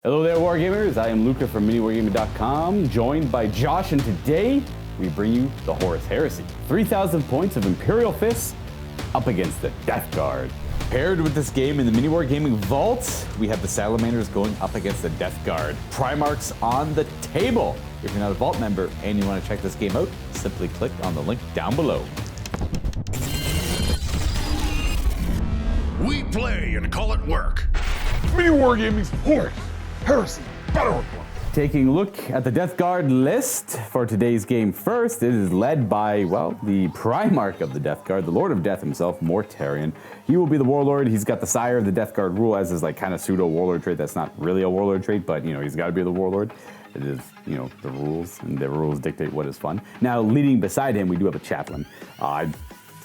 Hello there, Wargamers. I am Luca from MiniWarGaming.com, joined by Josh, and today we bring you the Horus Heresy. 3,000 points of Imperial Fists up against the Death Guard. Paired with this game in the MiniWarGaming Vault, we have the Salamanders going up against the Death Guard. Primarchs on the table. If you're not a Vault member and you want to check this game out, simply click on the link down below. We play and call it work. MiniWarGaming's Horus Heresy Battle Report. Taking a look at the Death Guard list for today's game first, it is led by, well, the Primarch of the Death Guard, the Lord of Death himself, Mortarion. He will be the Warlord. He's got the Sire of the Death Guard rule as his like kind of pseudo Warlord trait. That's not really a Warlord trait, but you know, he's got to be the Warlord. It is, you know, the rules, and the rules dictate what is fun. Now, leading beside him, we do have a Chaplain. I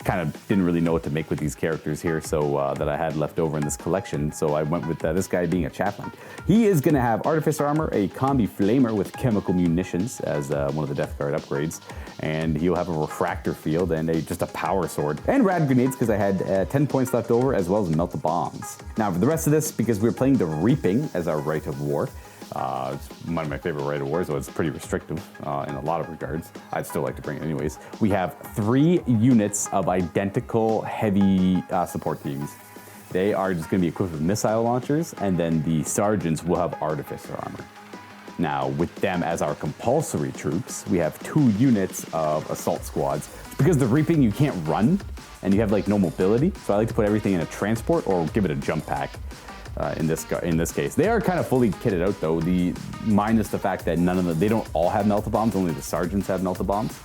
kind of didn't really know what to make with these characters here, so that I had left over in this collection, so I went with this guy being a Chaplain. He is going to have Artificer Armor, a Combi Flamer with Chemical Munitions as one of the Death Guard upgrades, and he'll have a Refractor Field and just a Power Sword, and Rad Grenades because I had 10 points left over, as well as Melt the Bombs. Now for the rest of this, because we're playing the Reaping as our Rite of War, it's one of my favorite Rite of Wars, so it's pretty restrictive in a lot of regards. I'd still like to bring it anyways. We have 3 units of identical heavy support teams. They are just going to be equipped with missile launchers, and then the sergeants will have Artificer Armor. Now, with them as our compulsory troops, we have 2 units of assault squads. Because the Reaping, you can't run, and you have like no mobility, so I like to put everything in a transport or give it a jump pack. In this case, they are kind of fully kitted out though. Minus the fact that none of them, they don't all have melta bombs. Only the sergeants have melta bombs.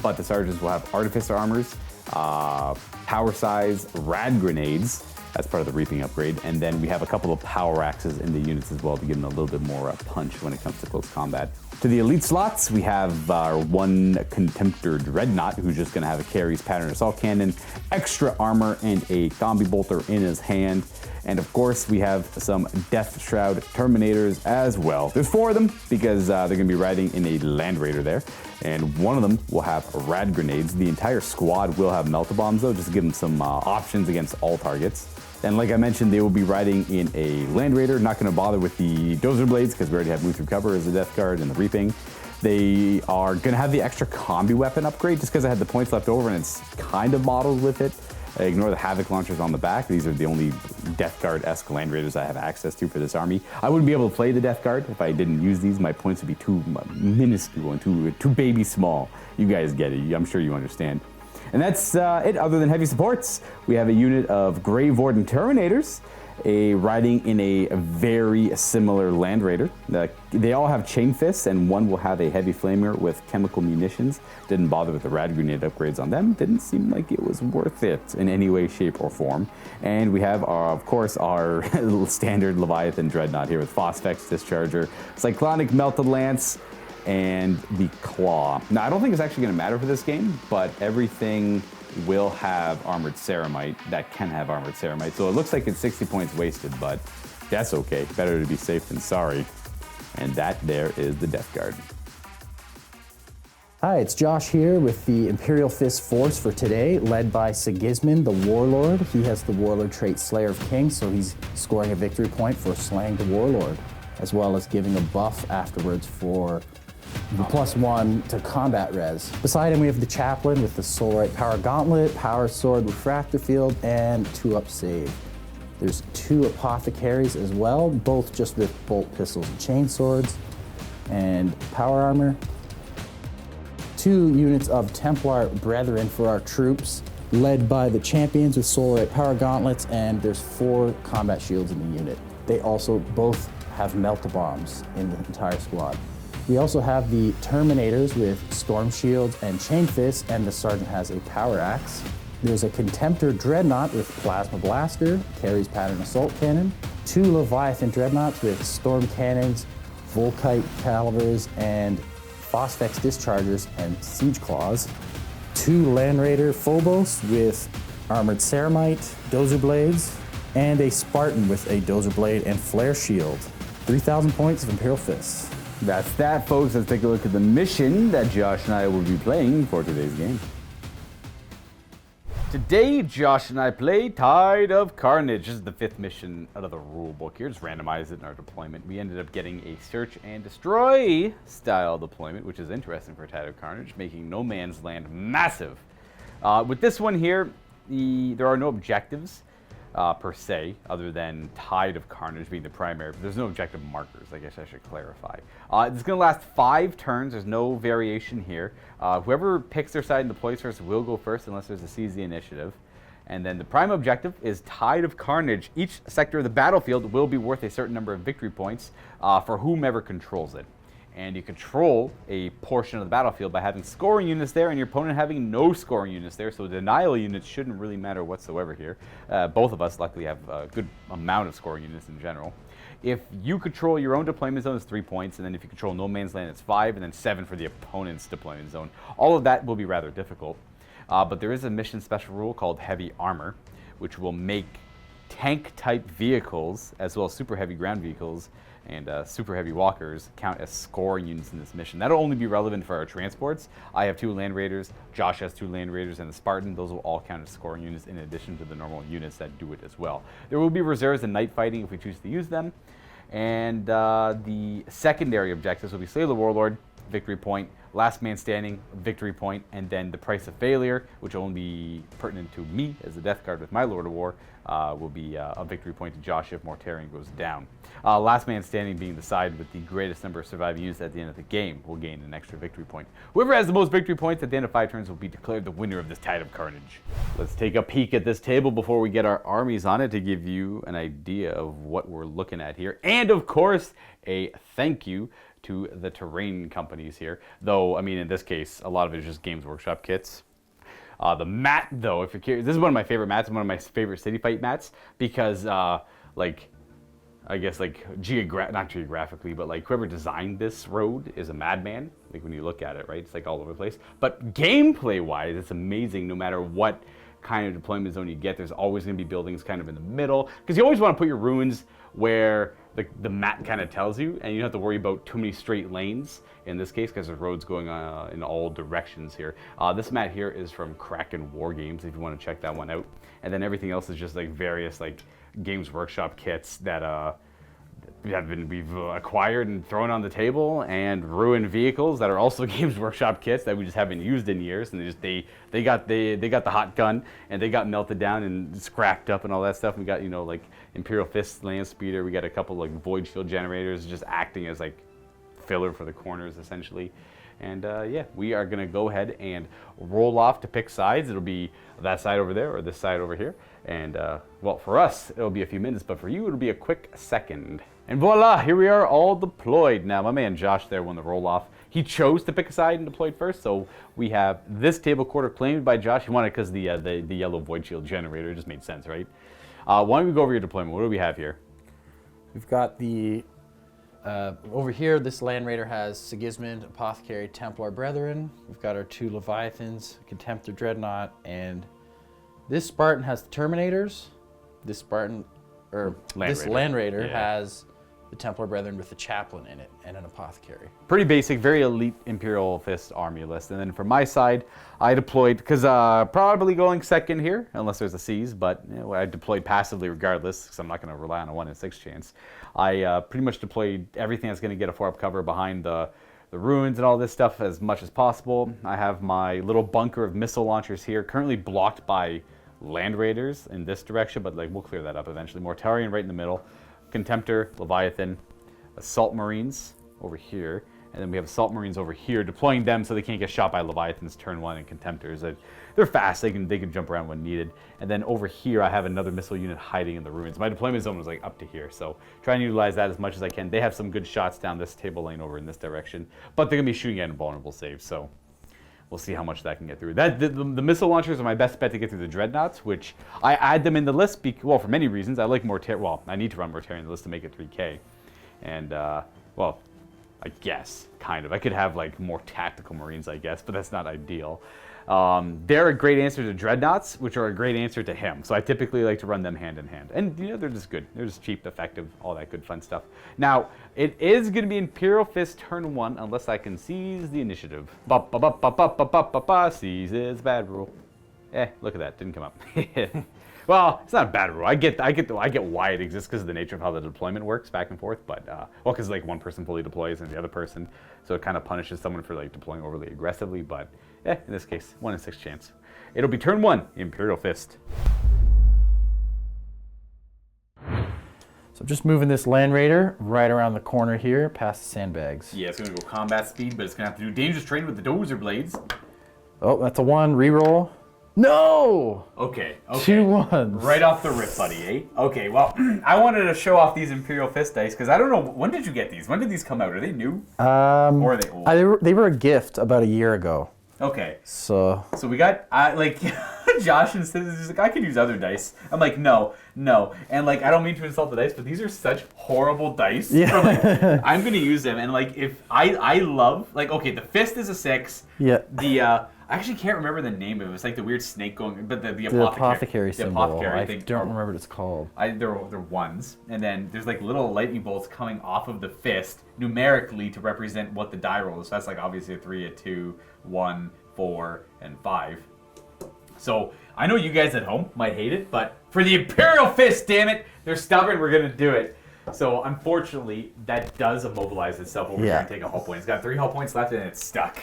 But the sergeants will have artificer armors, power size, rad grenades. That's part of the Reaping upgrade. And then we have a couple of power axes in the units as well to give them a little bit more punch when it comes to close combat. To the elite slots, we have our 1 Contemptor Dreadnought, who's just going to have a Carries Pattern Assault Cannon, extra armor, and a Combi Bolter in his hand. And of course, we have some Death Shroud Terminators as well. There's 4 of them because they're going to be riding in a Land Raider there. And one of them will have Rad Grenades. The entire squad will have Melta Bombs though, just to give them some options against all targets. And like I mentioned, they will be riding in a Land Raider. Not going to bother with the Dozer Blades because we already have Move Through Cover as the Death Guard and the Reaping. They are going to have the extra Combi Weapon upgrade just because I had the points left over and it's kind of modeled with it. Ignore the Havoc launchers on the back. These are the only Death Guard-esque Land Raiders I have access to for this army. I wouldn't be able to play the Death Guard if I didn't use these. My points would be too minuscule and too baby small. You guys get it. I'm sure you understand. And that's it. Other than heavy supports, we have a unit of Grave Warden Terminators, riding in a very similar Land Raider. They all have Chain Fists, and one will have a Heavy Flamer with Chemical Munitions. Didn't bother with the Rad Grenade upgrades on them. Didn't seem like it was worth it in any way, shape, or form. And we have, of course, our standard Leviathan Dreadnought here with Phosphex Discharger, Cyclonic Melted Lance, and the Claw. Now, I don't think it's actually going to matter for this game, but everything will have Armored Ceramite that can have Armored Ceramite. So it looks like it's 60 points wasted, but that's okay. Better to be safe than sorry. And that there is the Death Guard. Hi, it's Josh here with the Imperial Fist force for today, led by Sigismund, the Warlord. He has the Warlord trait Slayer of Kings, so he's scoring a victory point for slaying the Warlord, as well as giving a buff afterwards for the +1 to combat res. Beside him, we have the Chaplain with the Soulrite Power Gauntlet, Power Sword, Refractor Field, and 2-up save. There's 2 Apothecaries as well, both just with bolt pistols and chain swords, and power armor. 2 units of Templar Brethren for our troops, led by the Champions with Soulrite Power Gauntlets, and there's 4 combat shields in the unit. They also both have Melta Bombs in the entire squad. We also have the Terminators with Storm Shields and Chain Fists, and the Sergeant has a Power Axe. There's a Contemptor Dreadnought with Plasma Blaster, Carries Pattern Assault Cannon, 2 Leviathan Dreadnoughts with Storm Cannons, Volkite Calibers, and Phosphex Dischargers and Siege Claws, 2 Land Raider Phobos with Armored Ceramite, Dozer Blades, and a Spartan with a Dozer Blade and Flare Shield. 3,000 points of Imperial Fists. That's that, folks. Let's take a look at the mission that Josh and I will be playing for today's game. Today, Josh and I play Tide of Carnage. This is the 5th mission out of the rulebook here. Just randomize it in our deployment. We ended up getting a search and destroy style deployment, which is interesting for Tide of Carnage, making no man's land massive. With this one here, there are no objectives per se, other than Tide of Carnage being the primary. But there's no objective markers, I guess I should clarify. It's going to last 5 turns. There's no variation here. Whoever picks their side and deploys first will go first unless there's a seize the initiative. And then the prime objective is Tide of Carnage. Each sector of the battlefield will be worth a certain number of victory points for whomever controls it. And you control a portion of the battlefield by having scoring units there and your opponent having no scoring units there, so denial units shouldn't really matter whatsoever here. Both of us luckily have a good amount of scoring units in general. If you control your own deployment zone, it's 3 points, and then if you control no man's land, it's 5, and then 7 for the opponent's deployment zone. All of that will be rather difficult, but there is a mission special rule called Heavy Armor, which will make tank-type vehicles, as well as super heavy ground vehicles, and super heavy walkers count as scoring units in this mission. That'll only be relevant for our transports. I have 2 land raiders, Josh has 2 land raiders, and the Spartan. Those will all count as scoring units in addition to the normal units that do it as well. There will be reserves and night fighting if we choose to use them. And the secondary objectives will be Slay the Warlord, victory point, Last Man Standing, victory point, and then the price of failure, which will only be pertinent to me as the Death Guard with my Lord of War, will be a victory point to Josh if Mortarion goes down. Last Man Standing being the side with the greatest number of surviving units at the end of the game will gain an extra victory point. Whoever has the most victory points at the end of 5 turns will be declared the winner of this Tide of Carnage. Let's take a peek at this table before we get our armies on it to give you an idea of what we're looking at here. And of course, a thank you to the terrain companies here. Though, I mean, in this case, a lot of it is just Games Workshop kits. The mat, though, if you're curious, this is one of my favorite mats, one of my favorite city fight mats, because, like, I guess, like, not geographically, but, like, whoever designed this road is a madman, like, when you look at it, right? It's, like, all over the place. But gameplay-wise, it's amazing no matter what kind of deployment zone you get. There's always going to be buildings kind of in the middle, because you always want to put your ruins where the map kind of tells you, and you don't have to worry about too many straight lanes in this case, because there's roads going in all directions here. This map here is from Kraken War Games, if you want to check that one out. And then everything else is just like various like Games Workshop kits that we've acquired and thrown on the table, and ruined vehicles that are also Games Workshop kits that we just haven't used in years, and they got the hot gun and they got melted down and scrapped up and all that stuff. We got, you know, like Imperial Fists land speeder. We got a couple like void shield generators just acting as like filler for the corners essentially. And yeah, we are gonna go ahead and roll off to pick sides. It'll be that side over there or this side over here. And well, for us, it'll be a few minutes, but for you, it'll be a quick second. And voila, here we are all deployed. Now, my man Josh there won the roll off. He chose to pick a side and deployed first, so we have this table quarter claimed by Josh. He wanted it because the yellow void shield generator just made sense, right? Why don't we go over your deployment? What do we have here? We've got the over here, this land raider has Sigismund, Apothecary, Templar Brethren. We've got our 2 Leviathans, Contemptor Dreadnought, and this Spartan has the Terminators. This Spartan, Land Raider has the Templar Brethren with the Chaplain in it and an Apothecary. Pretty basic, very elite Imperial Fist army list. And then from my side, I deployed, because probably going second here, unless there's a seize, but you know, I deployed passively regardless, because I'm not going to rely on a 1 in 6 chance. I pretty much deployed everything that's going to get a 4-up cover behind the ruins and all this stuff as much as possible. I have my little bunker of missile launchers here, currently blocked by land raiders in this direction, but like we'll clear that up eventually. Mortarion right in the middle, Contemptor, Leviathan, Assault Marines over here, and then we have Assault Marines over here, deploying them so they can't get shot by Leviathans turn 1 and Contemptors. They're fast, they can jump around when needed. And then over here I have another missile unit hiding in the ruins. My deployment zone was like up to here, so try and utilize that as much as I can. They have some good shots down this table lane over in this direction, but they're gonna be shooting at invulnerable saves, so we'll see how much that can get through. The missile launchers are my best bet to get through the Dreadnoughts, which I add them in the list, well, for many reasons. I like Mortarion. Well, I need to run Mortarion in the list to make it 3K. And, well, I guess, kind of. I could have, like, more tactical Marines, I guess, but that's not ideal. They're a great answer to Dreadnoughts, which are a great answer to him. So I typically like to run them hand in hand. And, you know, they're just good. They're just cheap, effective, all that good fun stuff. Now, it is going to be Imperial Fist turn 1 unless I can seize the initiative. Seize is bad rule. Look at that, didn't come up. Well, it's not a bad rule. I get why it exists because of the nature of how the deployment works back and forth. But well, because like one person fully deploys and the other person, so it kind of punishes someone for like deploying overly aggressively. But in this case, 1 in 6 chance. It'll be turn 1, Imperial Fist. So just moving this Land Raider right around the corner here, past the sandbags. Yeah, it's gonna go combat speed, but it's gonna have to do dangerous terrain with the dozer blades. Oh, that's a 1. Reroll. No! Okay. 2 1s. Right off the rip, buddy, eh? Okay, well, I wanted to show off these Imperial Fist dice, because I don't know, when did you get these? When did these come out? Are they new? Or are they old? They were a gift about a year ago. Okay. So we got, like, Josh instead is like, I could use other dice. I'm like, no. And, like, I don't mean to insult the dice, but these are such horrible dice. Yeah. For, like, I'm going to use them, and, like, if I love, like, okay, the Fist is a 6. Yeah. The, I actually can't remember the name of it. It's like the weird snake going, but the apothecary symbol. Apothecary, I don't remember what it's called. They're 1s, and then there's like little lightning bolts coming off of the fist numerically to represent what the die roll is. So that's like obviously a 3, a 2, 1, 4, and 5. So I know you guys at home might hate it, but for the Imperial Fist, damn it, they're stubborn. We're gonna do it. So unfortunately, that does immobilize itself over here and take a hull point. It's got 3 hull points left, and it's stuck.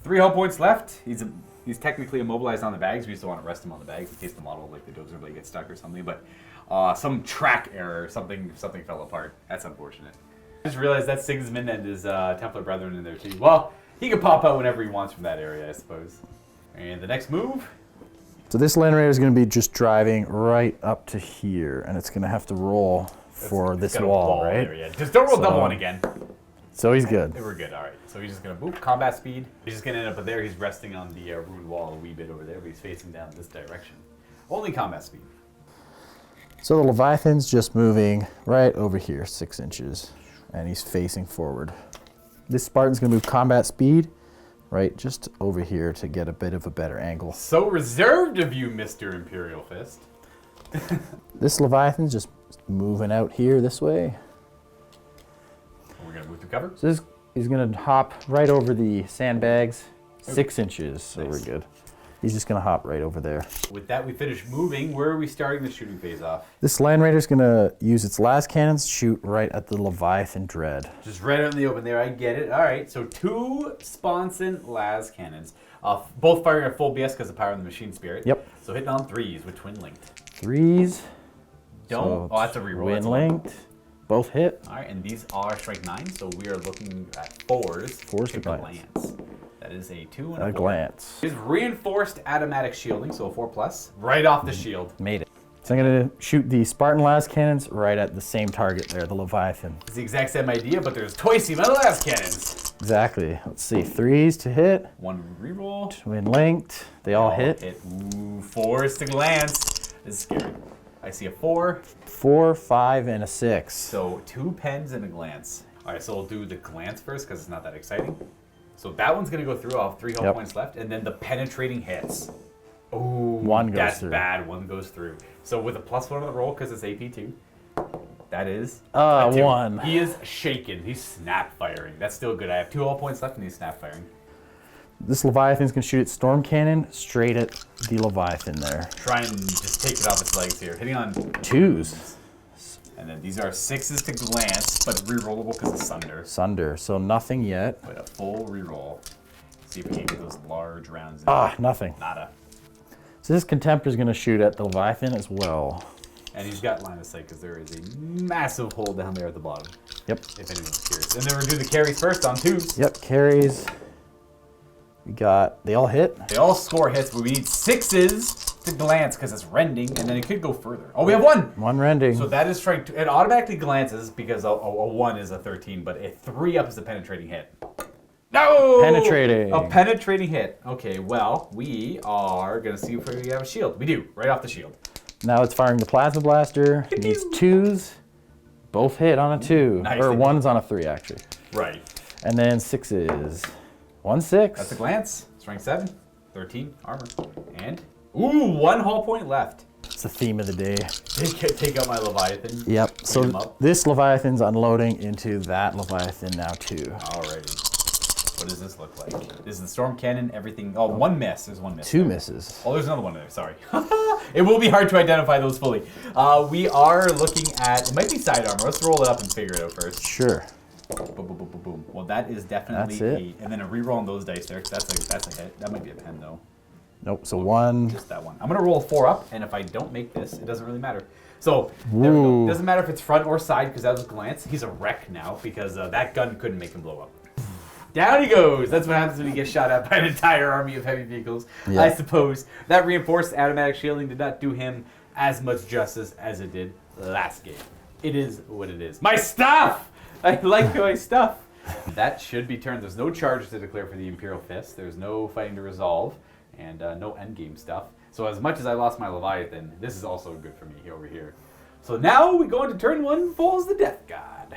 3 hull points left. He's technically immobilized on the bags. We just don't want to rest him on the bags in case the model, like the dozer blade, gets stuck or something. But some track error, something fell apart. That's unfortunate. I just realized that's Sigismund and his Templar brethren in there too. Well, he can pop out whenever he wants from that area, I suppose. And the next move. So this Land Raider is going to be just driving right up to here, and it's going to have to roll for this wall, right? There, yeah. Just don't roll double one again. So he's good. We're good, all right. So he's just going to boop, combat speed. He's just going to end up there. He's resting on the ruined wall a wee bit over there, but he's facing down this direction. Only combat speed. So the Leviathan's just moving right over here, 6 inches, and he's facing forward. This Spartan's going to move combat speed right just over here to get a bit of a better angle. So reserved of you, Mr. Imperial Fist. This Leviathan's just moving out here this way. We're going to move to cover. So this, he's going to hop right over the sandbags, 6 inches, so Nice. we're good. He's just going to hop right over there. With that, we finish moving. Where are we starting the shooting phase off? This Land Raider's going to use its las cannons to shoot right at the Leviathan Dread. Just right out in the open there. I get it. All right. So 2 Sponson las cannons, both firing at full BS because of the power of the machine spirit. Yep. So hitting on 3s with twin linked. 3s. Don't. So That's a reroll. twin That's a linked. Both hit. All right, and these are strike 9, so we are looking at 4s. 4s to glance. That is a 2 and a 4. Glance. Is reinforced automatic shielding, so a 4+, right off the shield. Made it. So I'm going to shoot the Spartan las cannons right at the same target there, the Leviathan. It's the exact same idea, but there's twice the amount of las cannons. Exactly. Let's see. 3s to hit. 1 reroll. Twin linked. They all hit. Ooh, 4s to glance. This is scary. I see a 4. 4, 5, and a 6. So 2 pens and a glance. All right, so we'll do the glance first because it's not that exciting. So that one's going to go through. I'll have 3 hull points left. And then the penetrating hits. Ooh, 1 goes that's through. bad. 1 goes through. So with a +1 on the roll because it's AP2, that is 1. He is shaken. He's snap firing. That's still good. I have 2 hull points left and he's snap firing. This Leviathan's going to shoot its storm cannon straight at the Leviathan there. Try and just take it off its legs here. Hitting on 2s. And then these are 6s to glance, but rerollable because of Sunder. Sunder. So nothing yet. But a full reroll. See if we can get those large rounds in. Nothing. Nada. So this Contemptor's going to shoot at the Leviathan as well. And he's got line of sight because there is a massive hole down there at the bottom. Yep. If anyone's curious. And then we're doing the carries first on 2s. Yep, carries. We got, they all hit. They all score hits, but we need 6s to glance because it's rending, and then it could go further. Oh, we have 1! 1 rending. So that is strike 2. It automatically glances because a 1 is a 13, but a 3 up is a penetrating hit. No! Penetrating. A penetrating hit. Okay, well, we are going to see if we have a shield. We do, right off the shield. Now it's firing the Plasma Blaster. It needs 2s. Both hit on a 2. Nice. Or 1's on a 3, actually. Right. And then 6s. 1 6. That's a glance. Strength 7. 13. Armor. And, ooh, 1 hull point left. It's the theme of the day. Take out my Leviathan. Yep. Clean So him up. this Leviathan's unloading into that Leviathan now too. Alrighty. What does this look like? This is the storm cannon, everything. Oh, one miss. There's one miss. Two misses. Oh, there's another one there. Sorry. It will be hard to identify those fully. We are looking at, it might be side armor. Let's roll it up and figure it out first. Sure. Boom, boom, boom, boom, boom. Well, that is definitely That's it. and then a reroll on those dice there. That's a hit. That might be a pen though. Nope. So one. Just that one. I'm gonna roll a 4 up, and if I don't make this, it doesn't really matter. So there we go. Doesn't matter if it's front or side because that was a glance. He's a wreck now because that gun couldn't make him blow up. Down he goes. That's what happens when you get shot at by an entire army of heavy vehicles. Yeah. I suppose that reinforced automatic shielding did not do him as much justice as it did last game. It is what it is. My stuff! I like my stuff. That should be turned. There's no charges to declare for the Imperial Fists. There's no fighting to resolve, and no endgame stuff. So as much as I lost my Leviathan, this is also good for me over here. So now we go into turn 1, falls the Death God.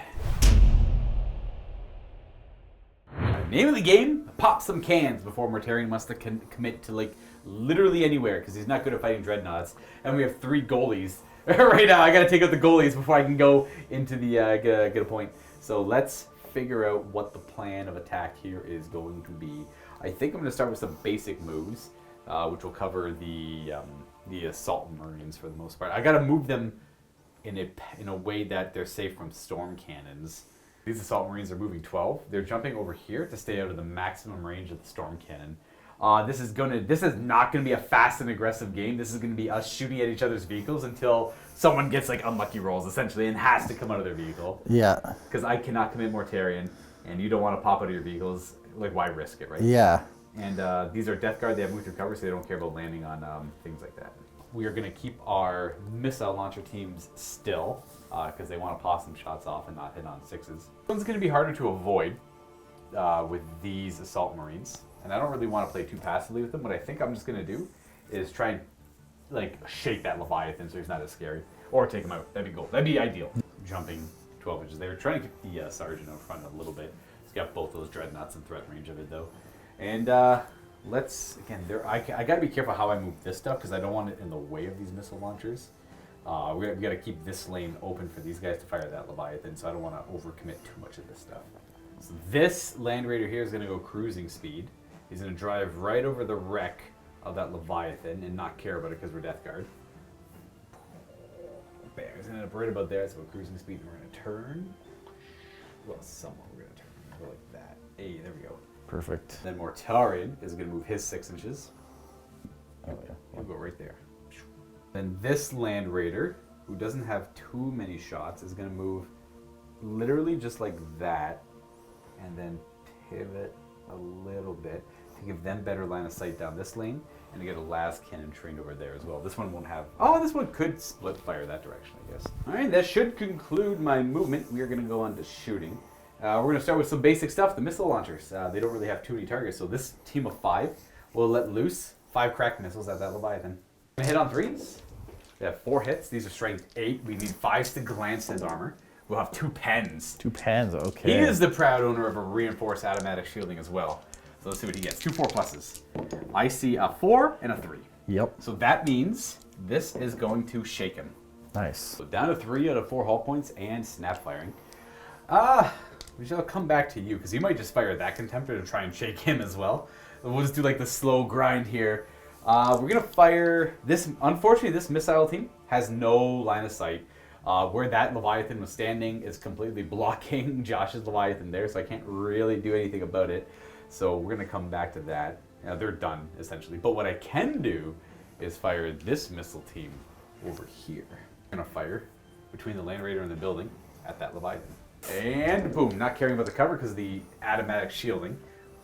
Name of the game, pop some cans before Mortarion wants to commit to like literally anywhere because he's not good at fighting dreadnoughts. And we have 3 goalies. Right now I gotta take out the goalies before I can go into the get a point. So let's figure out what the plan of attack here is going to be. I think I'm gonna start with some basic moves, which will cover the assault marines for the most part. I gotta move them in a way that they're safe from storm cannons. These assault marines are moving 12. They're jumping over here to stay out of the maximum range of the storm cannon. This is not gonna be a fast and aggressive game. This is gonna be us shooting at each other's vehicles until someone gets like unlucky rolls essentially and has to come out of their vehicle. Yeah. Because I cannot commit Mortarion, and you don't want to pop out of your vehicles. Like, why risk it, right? Yeah. And these are Death Guard. They have move through cover, so they don't care about landing on things like that. We are gonna keep our missile launcher teams still because they want to pass some shots off and not hit on 6s. This one's gonna be harder to avoid with these assault marines. And I don't really want to play too passively with them. What I think I'm just going to do is try and like shake that Leviathan so he's not as scary. Or take him out. That'd be cool. That'd be ideal. Jumping 12 inches. They were trying to keep the Sergeant out front a little bit. He's got both those dreadnoughts in threat range of it though. And let's, again, I got to be careful how I move this stuff because I don't want it in the way of these missile launchers. We got to keep this lane open for these guys to fire that Leviathan, so I don't want to overcommit too much of this stuff. So this Land Raider here is going to go cruising speed. He's going to drive right over the wreck of that Leviathan and not care about it because we're Death Guard. Bam, he's going to end up right about there. So cruising speed, and we're going to turn. Well, somewhat we're going to turn. Go like that. Hey, there we go. Perfect. Then Mortarion is going to move his 6 inches. Oh, yeah. He'll go right there. Then this Land Raider, who doesn't have too many shots, is going to move literally just like that and then pivot a little bit to give them better line of sight down this lane and to get a last cannon trained over there as well. This one won't have, this one could split fire that direction, I guess. All right, that should conclude my movement. We are gonna go on to shooting. We're gonna start with some basic stuff, the missile launchers. They don't really have too many targets, so this team of 5 will let loose 5 cracked missiles at that Leviathan. Gonna hit on 3s. We have 4 hits. These are strength 8. We need 5s to glance his armor. We'll have 2 pens. 2 pens, okay. He is the proud owner of a reinforced automatic shielding as well. So let's see what he gets. 2 4+. I see a 4 and a 3. Yep. So that means this is going to shake him. Nice. So down to 3 out of 4 hull points and snap firing. We shall come back to you because he might just fire that Contemptor to try and shake him as well. We'll just do like the slow grind here. We're going to fire this. Unfortunately, this missile team has no line of sight. Where that Leviathan was standing is completely blocking Josh's Leviathan there, so I can't really do anything about it. So we're going to come back to that. They're done, essentially. But what I can do is fire this missile team over here. I'm going to fire between the Land Raider and the building at that Leviathan. And boom, not caring about the cover because of the automatic shielding.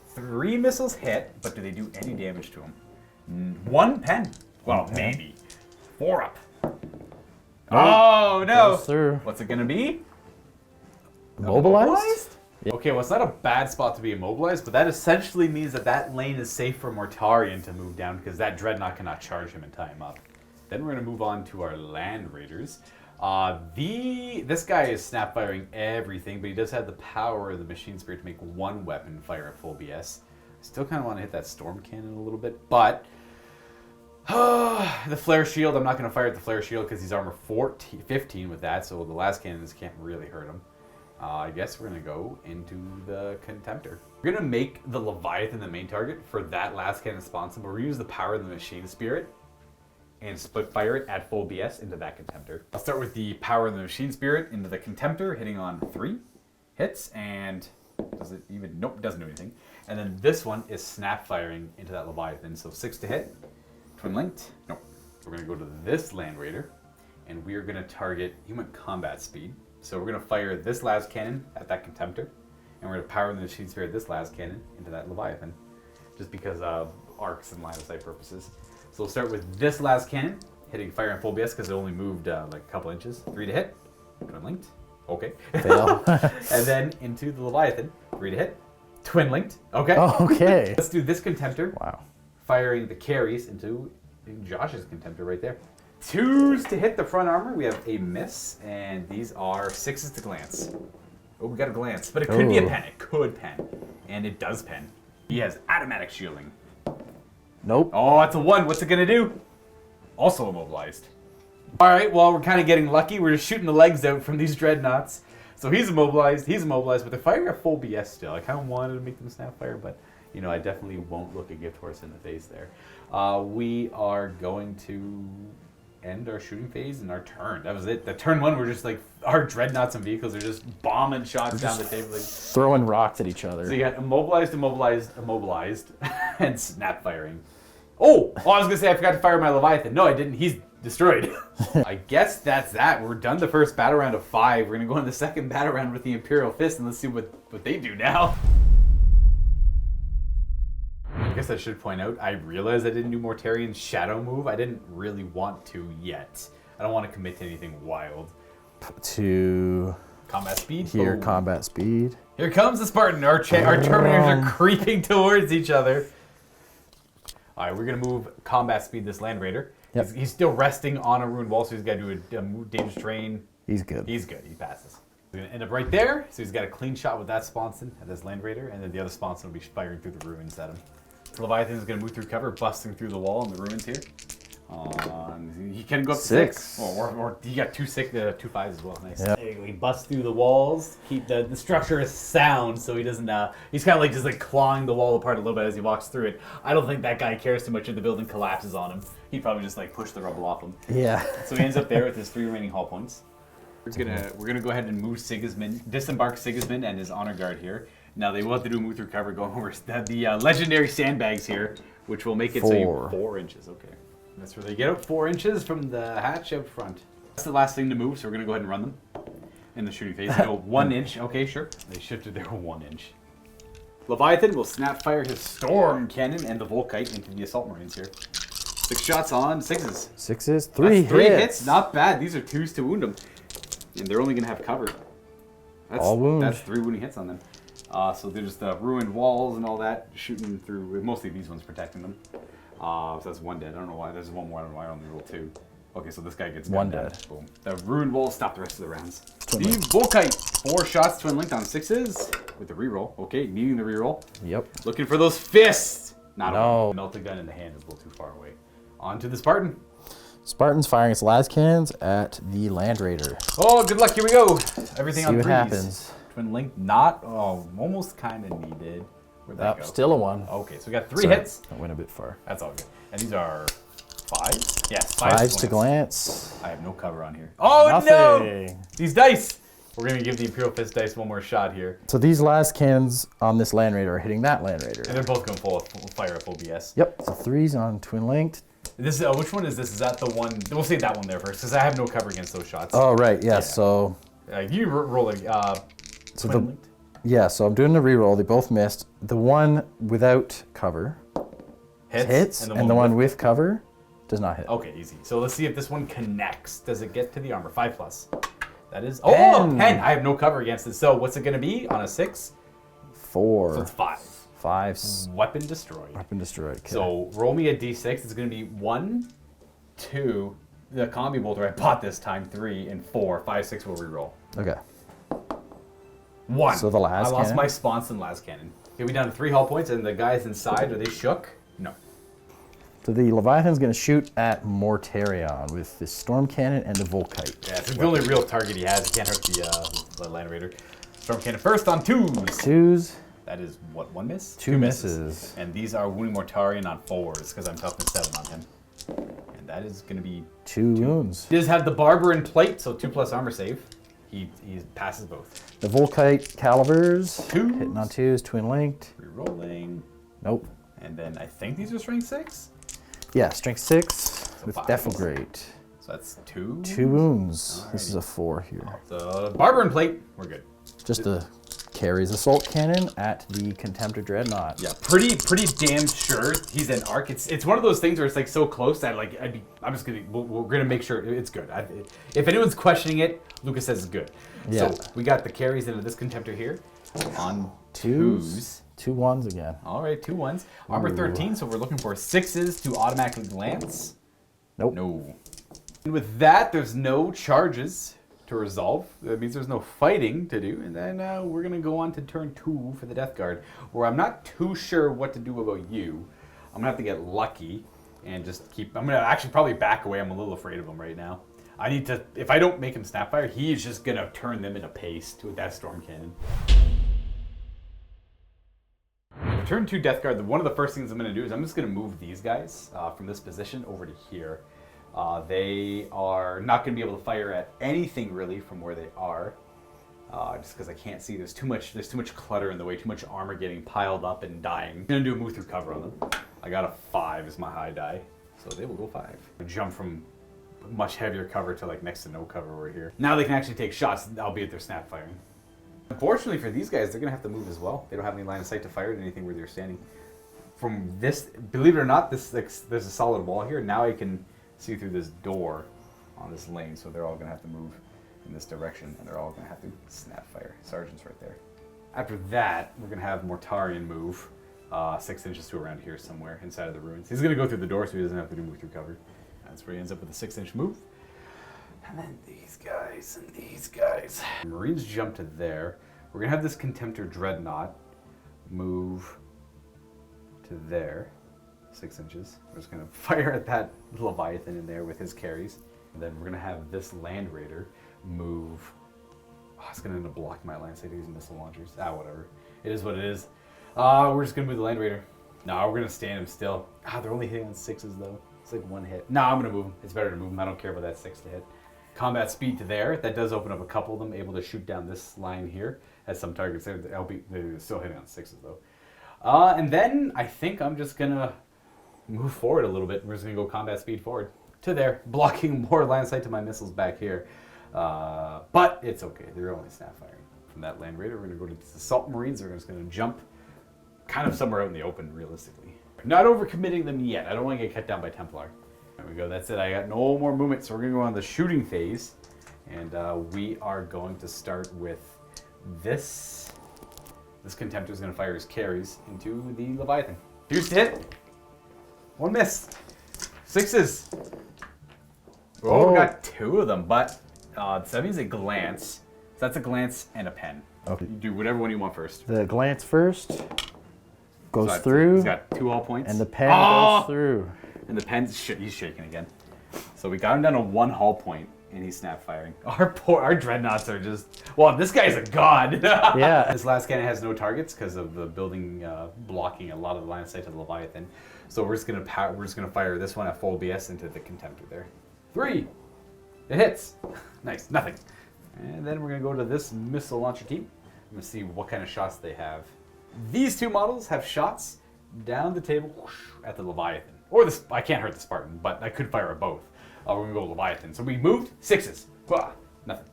3 missiles hit, but do they do any damage to him? 1 pen. Well, maybe. 4 up. Oh no! What's it gonna be? Immobilized? Yeah. Okay, well it's not a bad spot to be immobilized, but that essentially means that that lane is safe for Mortarion to move down because that Dreadnought cannot charge him and tie him up. Then we're gonna move on to our Land Raiders. This guy is snap firing everything, but he does have the power of the Machine Spirit to make 1 weapon fire at full BS. Still kind of want to hit that Storm Cannon a little bit, but the Flare Shield, I'm not going to fire at the Flare Shield because he's armor 15 with that, so the last cannons can't really hurt him. I guess we're gonna go into the Contemptor. We're gonna make the Leviathan the main target for that last cannon sponson, but we're gonna use the power of the Machine Spirit and split fire it at full BS into that Contemptor. I'll start with the power of the Machine Spirit into the Contemptor, hitting on 3 hits, and does it even? Nope, doesn't do anything. And then this one is snap firing into that Leviathan, so 6 to hit. Twin linked. Nope. We're gonna go to this Land Raider, and we are gonna target human combat speed. So we're gonna fire this last cannon at that Contemptor, and we're gonna power the Machine Spirit this last cannon into that Leviathan, just because of arcs and line of sight purposes. So we'll start with this last cannon, hitting fire on full BS because it only moved like a couple inches. 3 to hit. Twin linked. Okay. Fail. And then into the Leviathan. 3 to hit. Twin linked. Okay. Okay. Let's do this Contemptor. Wow. Firing the carries into Josh's Contemptor right there. 2s to hit the front armor. We have a miss, and these are 6s to glance. Oh, we got a glance, but it could be a pen. It could pen, and it does pen. He has automatic shielding. Nope. Oh, that's a 1. What's it gonna do? Also immobilized. All right, well, we're kind of getting lucky. We're just shooting the legs out from these dreadnoughts. So he's immobilized, but they're firing at full BS still. I kind of wanted to make them snap fire, but you know, I definitely won't look a gift horse in the face there. We are going to end our shooting phase in our turn. That was it. The turn 1, we're just like, our dreadnoughts and vehicles are just bombing shots down the table. Like, throwing rocks at each other. so you got immobilized, and snap firing. Oh, I was gonna say I forgot to fire my Leviathan. No, I didn't. He's destroyed. I guess that's that. We're done the first battle round of 5. We're gonna go in the second battle round with the Imperial Fists, and let's see what they do now. I guess I should point out, I realized I didn't do Mortarion's shadow move. I didn't really want to yet. I don't want to commit to anything wild. To Combat speed? here, Boom. combat speed. Here comes the Spartan. Our Terminators are creeping towards each other. All right, we're going to move combat speed this Land Raider. Yep. He's still resting on a ruined wall, so he's got to do a dangerous terrain. He's good. He's good. He passes. We're going to end up right there. So he's got a clean shot with that Sponson at this Land Raider, and then the other Sponson will be firing through the ruins at him. Leviathan is going to move through cover, busting through the wall in the ruins here. He can go up to 6. Or he got 2 5s as well. Nice. Yep. There you go. He busts through the walls. Keep the structure is sound, so he doesn't. He's kind of like just like clawing the wall apart a little bit as he walks through it. I don't think that guy cares too much if the building collapses on him. He'd probably just like push the rubble off him. Yeah. So he ends up there with his 3 remaining hull points. We're gonna go ahead and move Sigismund, disembark Sigismund and his honor guard here. Now they will have to do a move through cover going over the legendary sandbags here, which will make it 4 inches. Okay, that's where they get out 4 inches from the hatch out front. That's the last thing to move, so we're gonna go ahead and run them in the shooting phase. Go 1 inch. Okay, sure. They shifted their 1 inch. Leviathan will snap fire his storm cannon and the Volkite into the assault marines here. 6 shots on 6s. 6s, 3 That's 3 hits. Not bad. These are 2s to wound them, and they're only gonna have cover. All wound. That's 3 wounding hits on them. So there's the ruined walls and all that shooting through. Mostly these ones protecting them. So that's 1 dead. I don't know why. There's 1 more. I don't know why I only rolled 2. Okay, so this guy gets 1 down. dead. Boom. The ruined walls stop the rest of the rounds. The Volkite, 4 shots, twin linked on 6s with the reroll. Okay, needing the reroll. Yep. Looking for those fists. Not No. a melted gun in the hand is a little too far away. On to the Spartan. Spartan's firing its las cannons at the Land Raider. Oh, good luck. Here we go. Everything See on what 3s. happens. Twin link, not. Oh, almost kind of needed. Where'd that go? Still a 1. Okay, so we got 3 hits. I went a bit far. That's all good. And these are 5s? Yes, 5s to glance. I have no cover on here. Oh, Nothing. no! These dice! We're going to give the Imperial Fist dice 1 more shot here. So these las cannons on this Land Raider are hitting that Land Raider. And they're both going full fire at full BS. Yep. So 3s on twin linked. This which one is this? Is that the one? We'll say that one there first, because I have no cover against those shots. Oh, right. Yeah. So. You roll a So twin linked. Yeah, so I'm doing the reroll. They both missed. The one without cover hits, and the one with cover does not hit. Okay, easy. So let's see if this one connects. Does it get to the armor? 5+. That is... 10. Oh, 10. I have no cover against it. So what's it going to be on a 6? 4. So it's 5. 5. Weapon destroyed. Weapon destroyed. Okay. So roll me a d6. It's going to be 1, 2, the combi bolter I bought this time, 3, and 4. 5, 6 will reroll. Okay. 1. So the las I lost cannon? my spons and las cannon. Okay, we down to 3 hull points, and the guys inside, are they shook? No. So the Leviathan's going to shoot at Mortarion with the Storm Cannon and the Volkite. Yeah, it's the only real target he has. He can't hurt the Land Raider. Storm Cannon first on 2s. 2s. That is what, 1 miss? 2 misses. And these are wounding Mortarion on 4s because I'm toughness 7 on him. And that is going to be 2 wounds. He does have the Barber in plate, so 2+ armor save. He passes both. The Volkite Calibers. 2s. Hitting on 2s, twin linked. Rerolling. Nope. And then I think these are strength 6. Yeah, strength 6 with 5s. Defilgrate. So that's 2. 2 wounds. Alrighty. This is a 4 here. The Barber in plate, we're good. Just a carries Assault Cannon at the Contemptor Dreadnought. Yeah, pretty damn sure he's an arc. It's one of those things where it's like so close that like we're gonna make sure it's good. If anyone's questioning it, Lucas says it's good. Yeah. So we got the carries into this Contemptor here on 2s. 2 1s again. All right, 2 1s. Armor 13, so we're looking for 6s to automatically glance. Nope. No. And with that, there's no charges to resolve. That means there's no fighting to do. And then we're going to go on to turn 2 for the Death Guard, where I'm not too sure what to do about you. I'm going to have to get lucky and just keep... I'm going to actually probably back away. I'm a little afraid of him right now. I need to... If I don't make him Snapfire, he's just going to turn them into paste with that Storm Cannon. Turn 2 Death Guard, one of the first things I'm going to do is I'm just going to move these guys from this position over to here. They are not going to be able to fire at anything really from where they are, just because I can't see. There's too much clutter in the way, too much armor getting piled up and dying. I'm going to do a move through cover on them. I got a 5 is my high die, so they will go 5. Jump from much heavier cover to like next to no cover over here. Now they can actually take shots, albeit they're snap firing. Unfortunately for these guys, they're going to have to move as well. They don't have any line of sight to fire at anything where they're standing. From this, believe it or not, there's a solid wall here. Now I can see through this door on this lane, so they're all going to have to move in this direction, and they're all going to have to snap fire. Sergeant's right there. After that, we're going to have Mortarion move 6 inches to around here somewhere inside of the ruins. He's going to go through the door, so he doesn't have to do move through cover. That's where he ends up with a 6-inch move. And then these guys and these guys. Marines jump to there. We're going to have this Contemptor Dreadnought move to there. 6 inches. We're just going to fire at that Leviathan in there with his carries. And then we're going to have this Land Raider move. Oh, it's going to end up blocking my line sight using missile launchers. Whatever. It is what it is. We're just going to move the Land Raider. No, we're going to stand him still. They're only hitting on 6s though. It's like 1 hit. No, I'm going to move him. It's better to move him. I don't care about that 6 to hit. Combat speed to there. That does open up a couple of them, able to shoot down this line here. As some targets there. They're still hitting on 6s though. And then I think I'm just going to move forward a little bit. We're just going to go combat speed forward to there, blocking more line of sight to my missiles back here. But it's okay. They're only snap firing. From that Land Raider, we're going to go to the Assault Marines. They're just going to jump kind of somewhere out in the open, realistically. Not overcommitting them yet. I don't want to get cut down by Templar. There we go. That's it. I got no more movement, so we're going to go on the shooting phase. And we are going to start with this. This Contemptor is going to fire his carries into the Leviathan. Here's to hit. 1 miss. 6s. Oh, we got 2 of them, but that means a glance. So that's a glance and a pen. Okay. You do whatever one you want first. The glance first goes So through. He's got 2 all points. And the pen goes through. And the pen's he's shaking again. So we got him down to 1 hull point, and he's snap firing. Our dreadnoughts are just... Well, this guy's a god. Yeah. This last cannon has no targets because of the building blocking a lot of the line of sight to the Leviathan. So we're just gonna fire this one at full BS into the Contemptor there. 3. It hits. Nice. Nothing. And then we're gonna go to this missile launcher team. I'm gonna see what kind of shots they have. These 2 models have shots down the table whoosh, at the Leviathan. Or this, I can't hurt the Spartan, but I could fire at both. We're gonna go Leviathan. So we moved 6s. Nothing.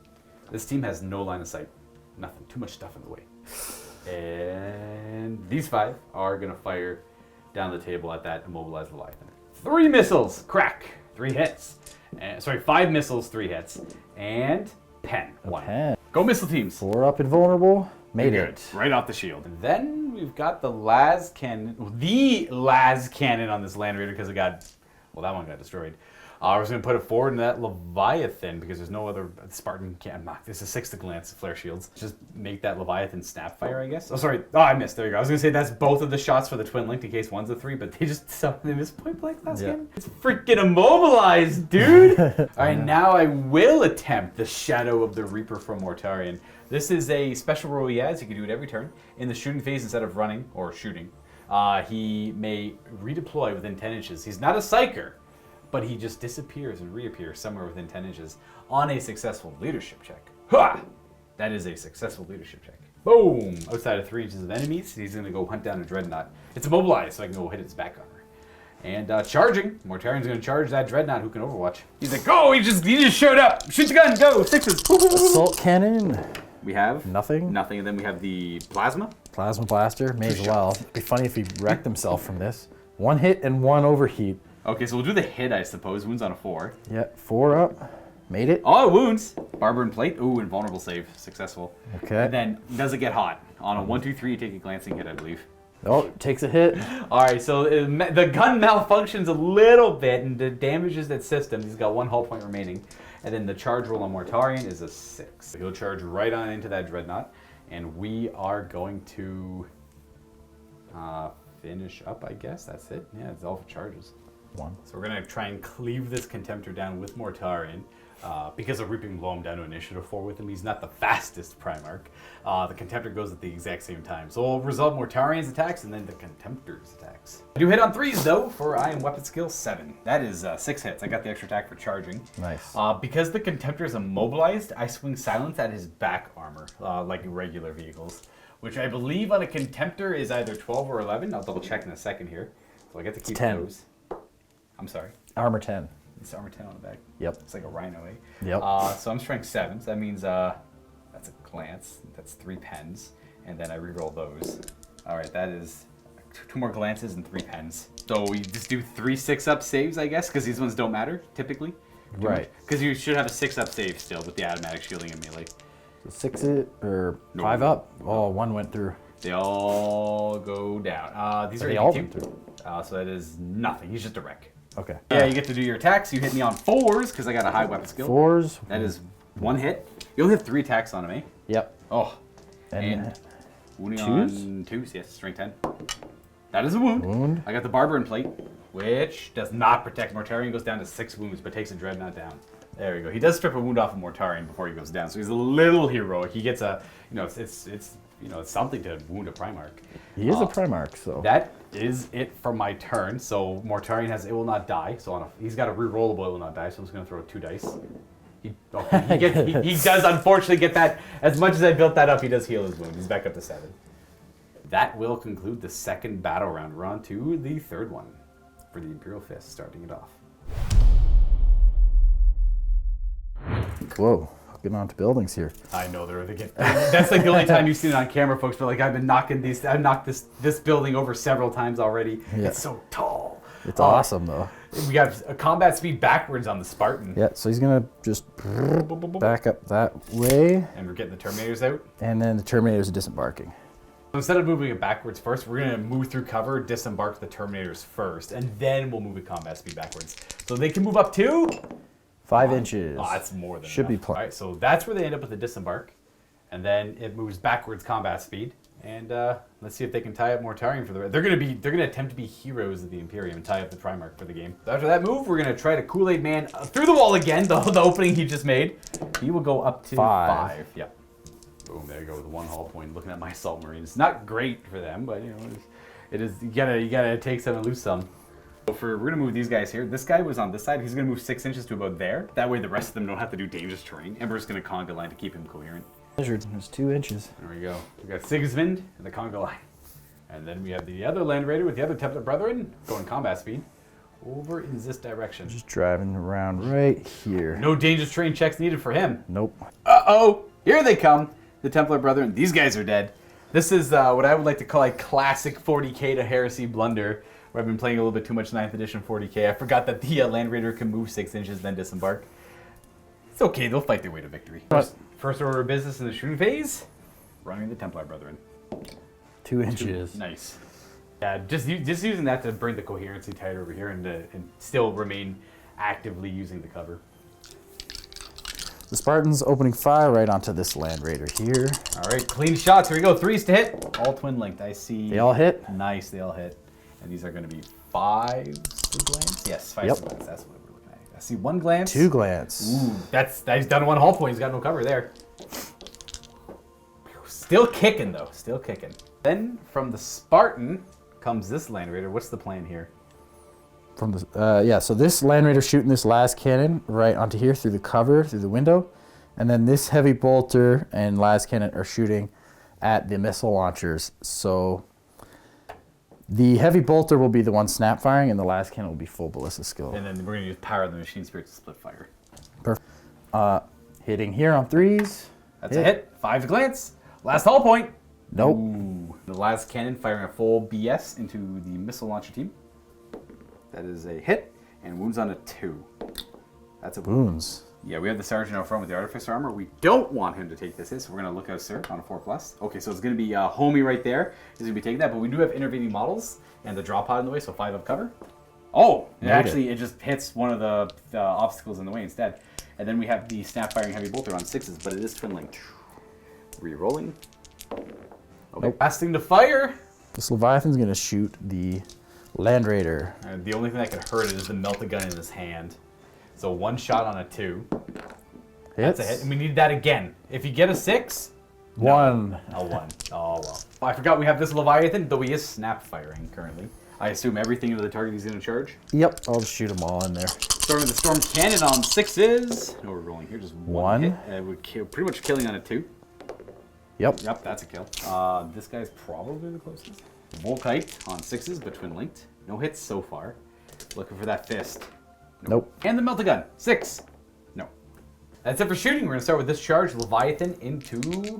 This team has no line of sight. Nothing. Too much stuff in the way. And these 5 are gonna fire down the table at that immobilized Leviathan. 3 missiles. Crack. 3 hits. And, 5 missiles, 3 hits. And pen. 1. Pen. Go missile teams. 4 up invulnerable. Made Good. it. Right off the shield. And then we've got the las cannon. The las cannon on this Land Raider because it got... Well, that one got destroyed. I was going to put it forward in that Leviathan because there's no other Spartan can't knock. This is 6 to glance, flare shields. Just make that Leviathan snapfire, I guess. Oh, sorry. Oh, I missed. There you go. I was going to say that's both of the shots for the twin linked in case one's a 3, but they missed point blank last game. It's freaking immobilized, dude. All right, now I will attempt the Shadow of the Reaper from Mortarion. This is a special rule he has. You can do it every turn. In the shooting phase, instead of running or shooting, he may redeploy within 10 inches. He's not a psyker, but he just disappears and reappears somewhere within 10 inches on a successful leadership check. Ha! That is a successful leadership check. Boom! Outside of 3 inches of enemies, he's going to go hunt down a dreadnought. It's immobilized, so I can go hit its back armor. And charging, Mortarion's going to charge that dreadnought who can overwatch. He's like, go! He just showed up! Shoot the gun! Go! 6s! Assault cannon. We have nothing. Nothing, and then we have the plasma. Plasma blaster, may as well. It'd be funny if he wrecked himself from this. 1 hit and 1 overheat. Okay, so we'll do the hit, I suppose. Wounds on a 4. Yeah, 4 up. Made it. Oh, wounds. Barber and plate. Ooh, invulnerable save. Successful. Okay. And then, does it get hot? On a 1, 2, 3, you take a glancing hit, I believe. Oh, takes a hit. All right, so the gun malfunctions a little bit and damages that system. He's got 1 hull point remaining. And then the charge roll on Mortarion is a 6. He'll charge right on into that dreadnought. And we are going to finish up, I guess. That's it. Yeah, it's all for charges. 1. So we're going to try and cleave this Contemptor down with Mortarion. Because of Reaping Blow him down to initiative 4 with him, he's not the fastest Primarch. The Contemptor goes at the exact same time. So we'll resolve Mortarion's attacks and then the Contemptor's attacks. I do hit on 3s though for Iron Weapon Skill 7. That is 6 hits. I got the extra attack for charging. Nice. Because the Contemptor is immobilized, I swing Silence at his back armor, like regular vehicles. Which I believe on a Contemptor is either 12 or 11. I'll double check in a second here. So I get to keep 10. those. I'm sorry. Armor 10. It's armor 10 on the back. Yep. It's like a rhino, eh? Yep. So I'm strength 7, so that means that's a glance. That's 3 pens, and then I reroll those. All right, that is 2 more glances and 3 pens. So we just do 3 6-up saves, I guess, because these ones don't matter, typically. Right. Because you should have a 6-up save still with the automatic shielding and melee. So 6 or No. 5 up? Oh, 1 went through. They all go down. These are They all 82. went through. So that is nothing. He's just a wreck. Okay. Yeah, you get to do your attacks. You hit me on 4s because I got a high weapon skill. 4s. That is 1 hit. You only have 3 attacks on him, eh? Yep. Oh. And wounding on 2s, yes, strength 10. That is a wound. I got the Barber and plate, which does not protect. Mortarion goes down to 6 wounds, but takes a dreadnought down. There we go. He does strip a wound off of Mortarion before he goes down, so he's a little heroic. He gets a, it's something to wound a Primarch. He is a Primarch, so. That is it for my turn. So Mortarion has It Will Not Die. So he's got a rerollable It Will Not Die, so I'm just going to throw 2 dice. He does unfortunately get that. As much as I built that up, he does heal his wound. He's back up to 7. That will conclude the 2nd battle round. We're on to the 3rd one for the Imperial Fists, starting it off. Whoa. Getting onto buildings here. I know that's like the only time you've seen it on camera, folks. But like I've knocked this building over several times already. Yeah. It's so tall. It's awesome though. We got a combat speed backwards on the Spartan. Yeah, so he's gonna just back up that way. And we're getting the Terminators out. And then the Terminators are disembarking. So instead of moving it backwards first, we're gonna move through cover, disembark the Terminators first, and then we'll move at combat speed backwards. So they can move up to 5 inches. Oh, that's more than Should enough. be plenty. All right, so that's where they end up with the disembark. And then it moves backwards combat speed. And let's see if they can tie up Mortarion for the rest. They're gonna attempt to be heroes of the Imperium and tie up the Primarch for the game. So after that move, we're gonna try to Kool-Aid Man through the wall again, the opening he just made. He will go up to 5. Yep. Boom, there you go with 1 hull point. Looking at my Assault Marines. Not great for them, but it is you gotta take some and lose some. So we're gonna move these guys here. This guy was on this side. He's gonna move 6 inches to about there. That way the rest of them don't have to do dangerous terrain. And we're just gonna conga line to keep him coherent. Measured. There's 2 inches. There we go. We got Sigismund and the conga line. And then we have the other Land Raider with the other Templar Brethren going combat speed over in this direction. Just driving around right here. No dangerous terrain checks needed for him. Nope. Uh-oh! Here they come. The Templar Brethren. These guys are dead. This is what I would like to call a classic 40k to Heresy blunder. Where I've been playing a little bit too much 9th edition 40k. I forgot that the Land Raider can move 6 inches, then disembark. It's okay, they'll fight their way to victory. First order of business in the shooting phase, running the Templar Brethren. 2 inches. Nice. Yeah, just using that to bring the coherency tighter over here and still remain actively using the cover. The Spartans opening fire right onto this Land Raider here. All right, clean shots. Here we go. 3s to hit. All twin linked. I see. They all hit? Nice. They all hit. And these are going to be 5s to glance. Yes, 5s to glance. That's what we're looking at. I see 1 glance. 2 glance. Ooh, he's done 1 hull point. He's got no cover there. Still kicking though. Still kicking. Then from the Spartan comes this Land Raider. What's the plan here? From the yeah, so this Land Raider shooting this last cannon right onto here through the cover, through the window, and then this heavy bolter and last cannon are shooting at the missile launchers. So the heavy bolter will be the one snap firing, and the last cannon will be full ballista skill. And then we're gonna use power of the machine spirit to split fire. Perfect. Hitting here on 3s. That's a hit. 5 to glance. Last hull point. Nope. Ooh. The last cannon firing a full BS into the missile launcher team. That is a hit, and wounds on a 2. That's a Wounds. Yeah, we have the sergeant out front with the artificer armor. We don't want him to take this hit, so we're gonna look out, sir, on a 4+. Okay, so it's gonna be homie right there. He's gonna be taking that, but we do have intervening models and the drop pod in the way, so 5 of cover. Oh, it just hits one of the obstacles in the way instead. And then we have the snap firing heavy bolter on 6s, but it is twin linked. Re-rolling. Okay, Nope. Casting to fire. This Leviathan's gonna shoot the Land Raider. The only thing that could hurt it is the melt-a-gun in his hand. So 1 shot on a 2. Hits. That's a hit. And we need that again. If you get a 6, 1. a 1. Oh, well. I forgot we have this Leviathan, though he is snap firing currently. I assume everything into the target he's going to charge. Yep, I'll just shoot them all in there. Starting with the Storm Cannon on 6s. No, we're rolling here. Just 1 hit. We're pretty much killing on a 2. Yep. Yep, that's a kill. This guy's probably the closest. Volkite on 6s, but twin linked. No hits so far. Looking for that fist. Nope. And the melt-a-gun. 6. No. That's it for shooting. We're going to start with this charge. Leviathan into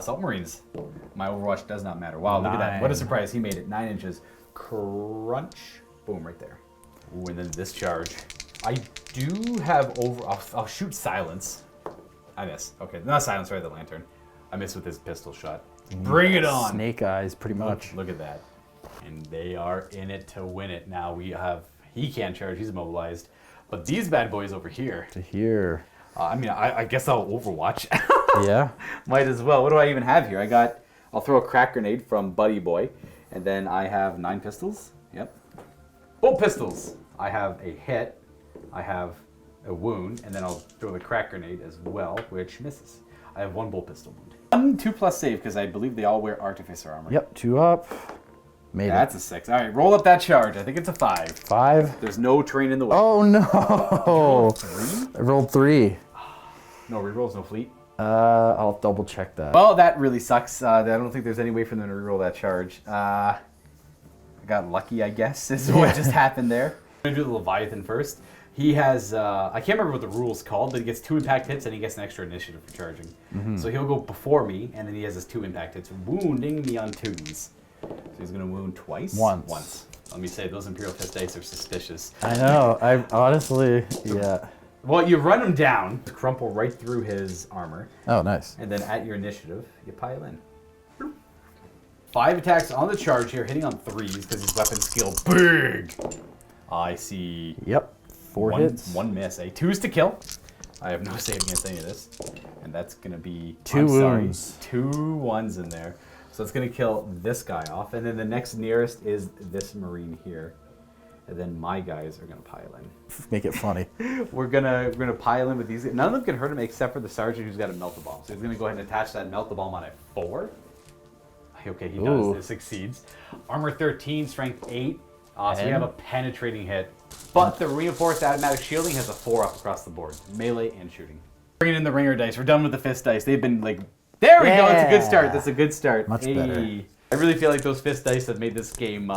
submarines. My Overwatch does not matter. Wow, look at that. What a surprise. He made it. 9 inches. Crunch. Boom, right there. Ooh, and then this charge. I do have I'll shoot silence. I miss. Okay, not silence, right, the lantern. I miss with his pistol shot. Bring it on. Snake eyes, pretty much. Look at that. And they are in it to win it. Now he can't charge, he's immobilized. But these bad boys over here. To here. I guess I'll Overwatch. Yeah. Might as well. What do I even have here? I'll throw a crack grenade from Buddy Boy. And then I have 9 pistols. Yep. Bolt pistols. I have a hit. I have a wound. And then I'll throw the crack grenade as well, which misses. I have 1 bolt pistol wound. 1 2+ save, because I believe they all wear artificer armor. Yep, 2 up. Made it. That's a 6. All right, roll up that charge. I think it's a 5. 5. There's no terrain in the way. Oh no! 3? I rolled 3. No rerolls, no fleet. I'll double check that. Well, that really sucks. I don't think there's any way for them to reroll that charge. I got lucky, I guess, is what just happened there. I'm going to do the Leviathan first. He has, I can't remember what the rule's called, but he gets 2 impact hits and he gets an extra initiative for charging. So he'll go before me, and then he has his 2 impact hits, wounding me on 2s. So he's going to wound twice? Once. Let me say, those Imperial Fist dice are suspicious. I know. I honestly, yeah. Well, you run him down, crumple right through his armor. Oh, nice. And then at your initiative, you pile in. 5 attacks on the charge here, hitting on 3s because his weapon skill big. I see. Yep. 4 hits. 1 miss. 2s to kill. I have no save against any of this. And that's going to be 2 wounds. 2 1s in there. So it's going to kill this guy off. And then the next nearest is this Marine here. And then my guys are going to pile in. Make it funny. We're gonna pile in with these. None of them can hurt him except for the sergeant who's got a melt-a-bomb. So he's gonna go ahead and attach that melt-a-bomb on a 4. Okay, he does. It succeeds. Armor 13, strength 8. So we have a penetrating hit. But the reinforced automatic shielding has a 4 up across the board, melee and shooting. Bringing in the ringer dice. We're done with the fist dice. They've been like, there we go. It's a good start. That's a good start. Much better. I really feel like those fist dice have made this game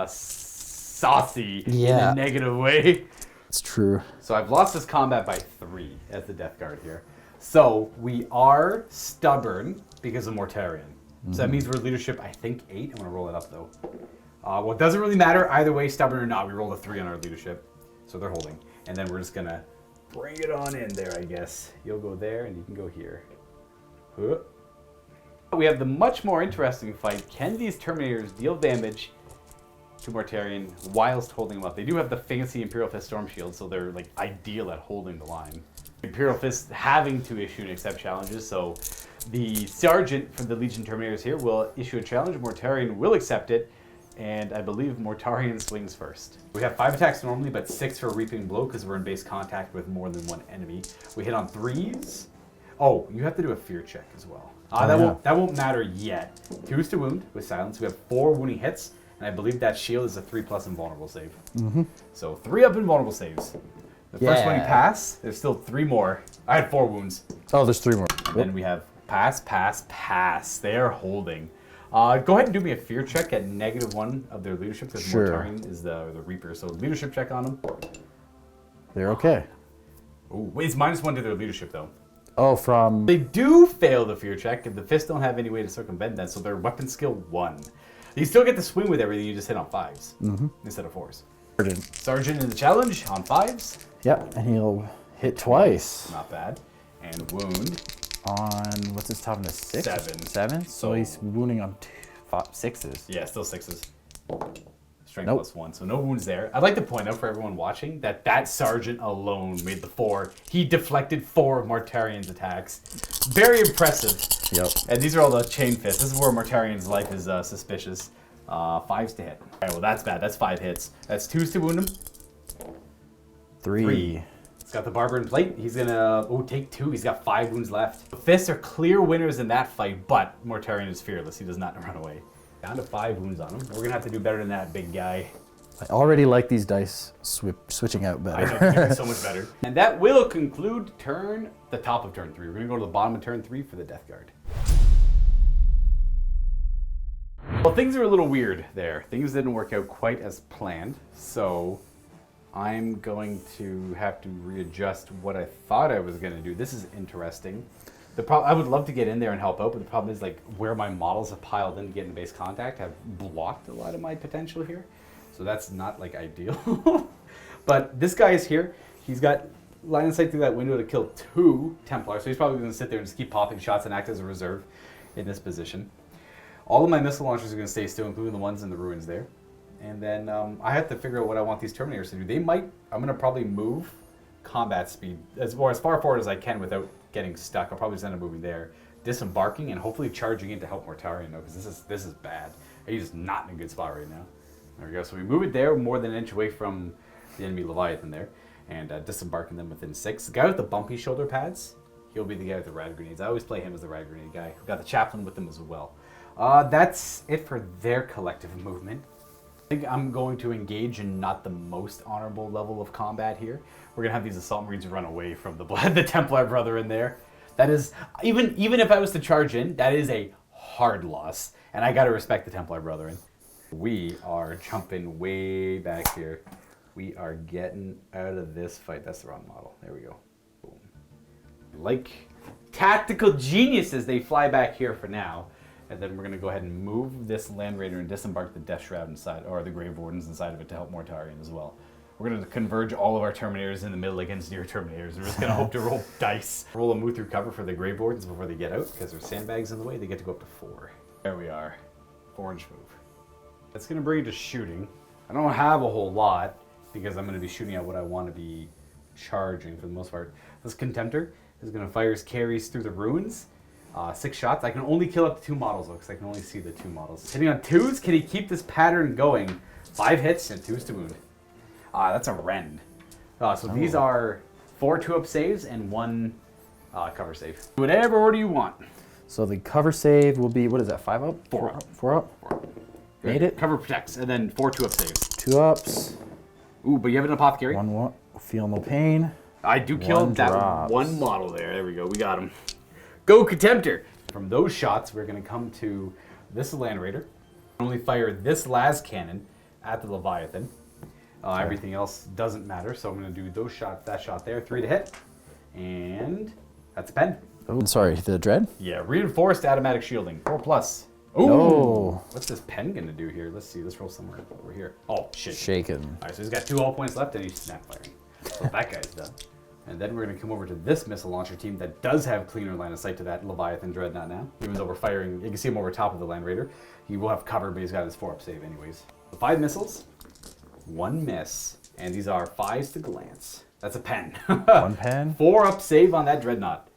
saucy in a negative way. It's true. So I've lost this combat by 3 as the Death Guard here. So we are stubborn because of Mortarion. So that means we're leadership, I think, 8. I'm going to roll it up, though. Well, it doesn't really matter either way, stubborn or not. We rolled a 3 on our leadership. So they're holding. And then we're just going to bring it on in there, I guess. You'll go there, and you can go here. We have the much more interesting fight. Can these Terminators deal damage to Mortarion whilst holding him up. They do have the fancy Imperial Fist Storm Shield, so they're like ideal at holding the line. Imperial Fist having to issue and accept challenges, so the Sergeant from the Legion Terminators here will issue a challenge. Mortarion will accept it, and I believe Mortarion swings first. We have 5 attacks normally, but 6 for Reaping Blow because we're in base contact with more than one enemy. We hit on 3s. Oh, you have to do a fear check as well. That won't matter yet. 2s to wound with silence. We have 4 wounding hits, and I believe that shield is a 3+ invulnerable save. So 3 up invulnerable saves. The first one you pass, there's still 3 more. I had 4 wounds. Oh, there's 3 more. Then we have pass, pass, pass. They are holding. Go ahead and do me a fear check at -1 of their leadership because Mortarion is the Reaper. So leadership check on them. They're okay. Ooh, wait, it's -1 to their leadership though. Oh, from... They do fail the fear check, and the Fists don't have any way to circumvent that, so they're weapon skill 1. You still get to swing with everything, you just hit on 5s instead of 4s. Sergeant in the challenge on 5s. Yep, and he'll hit twice. Not bad. And wound. On, what's his toughness? 6? 7. 7? So he's wounding on 6s. Yeah, still 6s. Strength +1, so no wounds there. I'd like to point out for everyone watching that that Sergeant alone made the 4. He deflected 4 of Mortarion's attacks. Very impressive. Yep. And these are all the chain fists. This is where Mortarion's life is suspicious. 5s to hit. All right, well that's bad. That's 5 hits. That's 2s to wound him. 3. He's got the Barber in plate. He's gonna take 2. He's got 5 wounds left. The Fists are clear winners in that fight, but Mortarion is fearless. He does not run away. Down to 5 wounds on him. We're gonna have to do better than that, big guy. I already like these dice switching out better. I know, they're doing so much better. And that will conclude the top of turn 3. We're gonna go to the bottom of turn 3 for the Death Guard. Well, things are a little weird there. Things didn't work out quite as planned, so I'm going to have to readjust what I thought I was gonna do. This is interesting. I would love to get in there and help out, but the problem is like where my models have piled in to get in base contact have blocked a lot of my potential here. So that's not like ideal. But this guy is here. He's got line of sight through that window to kill 2 Templars. So he's probably going to sit there and just keep popping shots and act as a reserve in this position. All of my missile launchers are going to stay still, including the ones in the ruins there. And then I have to figure out what I want these Terminators to do. I'm going to probably move combat speed as far forward as I can without getting stuck. I'll probably just end up moving there, disembarking, and hopefully charging in to help Mortarion though, because this is bad. He's just not in a good spot right now. There we go. So we move it there, more than an inch away from the enemy Leviathan there, and disembarking them within 6. The guy with the bumpy shoulder pads, he'll be the guy with the rad grenades. I always play him as the rad grenade guy. We've got the chaplain with them as well. That's it for their collective movement. I think I'm going to engage in not the most honorable level of combat here. We're gonna have these assault marines run away from the Templar brother in there. That is, even if I was to charge in, that is a hard loss, and I gotta respect the Templar brethren. We are jumping way back here. We are getting out of this fight. That's the wrong model. There we go. Boom. Like tactical geniuses, they fly back here for now. And then we're going to go ahead and move this Land Raider and disembark the Death Shroud inside, or the Grave Wardens inside of it to help Mortarion as well. We're going to converge all of our Terminators in the middle against your Terminators. We're just going to hope to roll dice. Roll a move through cover for the Grave Wardens before they get out, because there's sandbags in the way. They get to go up to 4. There we are. 4-inch move. That's going to bring you to shooting. I don't have a whole lot, because I'm going to be shooting at what I want to be charging for the most part. This Contemptor is going to fire his carries through the ruins. 6 shots. I can only kill up to 2 models though, because I can only see the 2 models. Hitting on 2s, can he keep this pattern going? 5 hits and 2s to wound. That's a rend. So these are 4 2-up saves and 1 cover save. Whatever order you want. So the cover save will be, what is that, 5 up? 4 up. 4 up? Made it? Cover protects, and then 4 2-up saves. 2 ups. Ooh, but you have an apothecary. 1 feel no pain. I do kill that 1 model there. There we go. We got him. Go Contemptor! From those shots, we're going to come to this Land Raider. Only fire this las cannon at the Leviathan. Everything else doesn't matter, so I'm going to do those shots. That shot there, 3 to hit, and that's a pen. Oh, sorry, the dread? Yeah, reinforced automatic shielding, 4+. Ooh! No. What's this pen going to do here? Let's see. Let's roll somewhere over here. Oh shit! Shaken. All right, so he's got 2 all points left, and he's snap firing. So that guy's done. And then we're going to come over to this missile launcher team that does have cleaner line of sight to that Leviathan Dreadnought now. Even though we're firing, you can see him over top of the Land Raider. He will have cover, but he's got his 4-up save anyways. 5 missiles, 1 miss, and these are 5s to glance. That's a pen. 1 pen. 4-up save on that Dreadnought.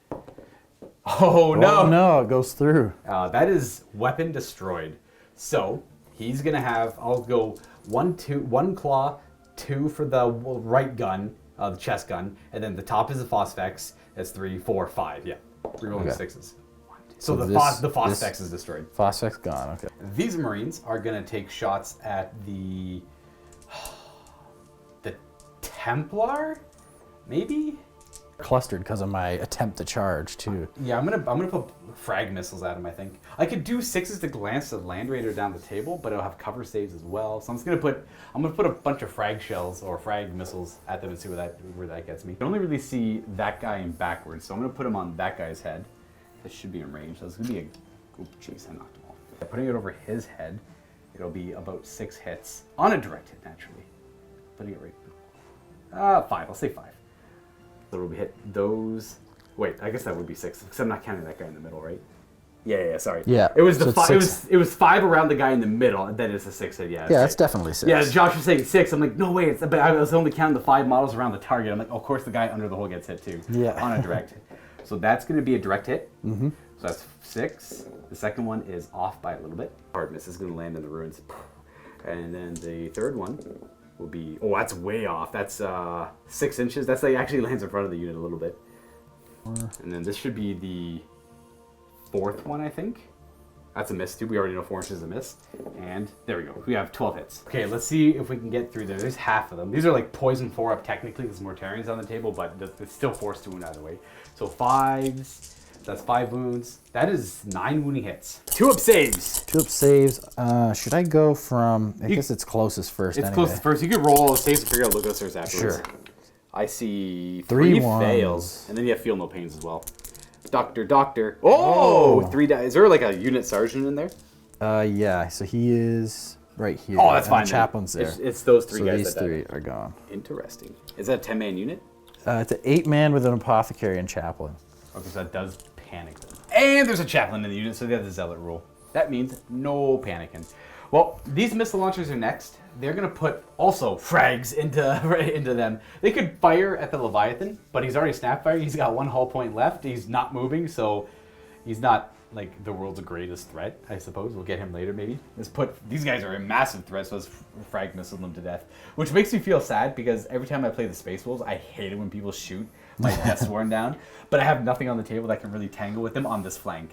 Oh no! Oh no, it goes through. That is weapon destroyed. So he's gonna have. I'll go 1 claw, 2 for the right gun, the chest gun, and then the top is the Phosphex. That's 3, 4, 5. Yeah, rerolling 6s. So the Phosphex is destroyed. Phosphex gone. Okay. These Marines are gonna take shots at the Templar, maybe. Clustered because of my attempt to charge too. Yeah, I'm gonna put frag missiles at him. I think I could do 6s to glance the Land Raider down the table, but it'll have cover saves as well. So I'm gonna put a bunch of frag shells or frag missiles at them and see where that gets me. I can only really see that guy in backwards, so I'm gonna put him on that guy's head. This should be in range. So it's gonna be a. Oh, jeez, I knocked him off. Putting it over his head, it'll be about 6 hits on a direct hit naturally. Putting it right. 5. I'll say 5. So we'll hit those. Wait, I guess that would be 6 because I'm not counting that guy in the middle, right? Yeah. Sorry. Yeah. It was so 5. It was 5 around the guy in the middle, and then it's a 6 hit. Yeah. Yeah, that's definitely 6. Yeah, Josh was saying 6. I'm like, no way. But I was only counting the 5 models around the target. I'm like, oh, of course the guy under the hole gets hit too. Yeah. On a direct hit. So that's going to be a direct hit. Mm-hmm. So that's 6. The second one is off by a little bit. Hard miss is going to land in the ruins, and then the third one will be, oh, that's way off. That's 6 inches. That's like actually lands in front of the unit a little bit. And then this should be the 4th one, I think. That's a miss too. We already know 4 inches is a miss. And there we go. We have 12 hits. Okay, let's see if we can get through there. There's half of them. These are like poison 4-up technically because Mortarion's on the table, but it's still forced to wound either way. So 5s. That's 5 wounds. That is 9 wounding hits. 2-up saves. 2-up saves. Should I go from? I guess it's closest first. It's anyway. closest first. You could roll saves and figure out Logos afterwards. Sure. I see 3 fails, and then you have feel no pains as well. Doctor. Oh, 3 dice. Is there like a unit sergeant in there? Yeah. So he is right here. Oh, that's and fine. the chaplain's there. It's those 3 so guys. These that 3 died. are gone. Interesting. Is that a 10-man unit? It's an 8-man with an apothecary and chaplain. Okay, so that does panic them. And there's a chaplain in the unit, so they have the zealot rule. That means no panicking. Well, these missile launchers are next. They're gonna put also frags into them. They could fire at the Leviathan, but he's already snap fired. He's got 1 hull point left. He's not moving, so he's not like the world's greatest threat, I suppose. We'll get him later, maybe. These guys are a massive threat, so let's frag missile them to death. Which makes me feel sad because every time I play the Space Wolves, I hate it when people shoot my Death Sworn down. But I have nothing on the table that can really tangle with them on this flank.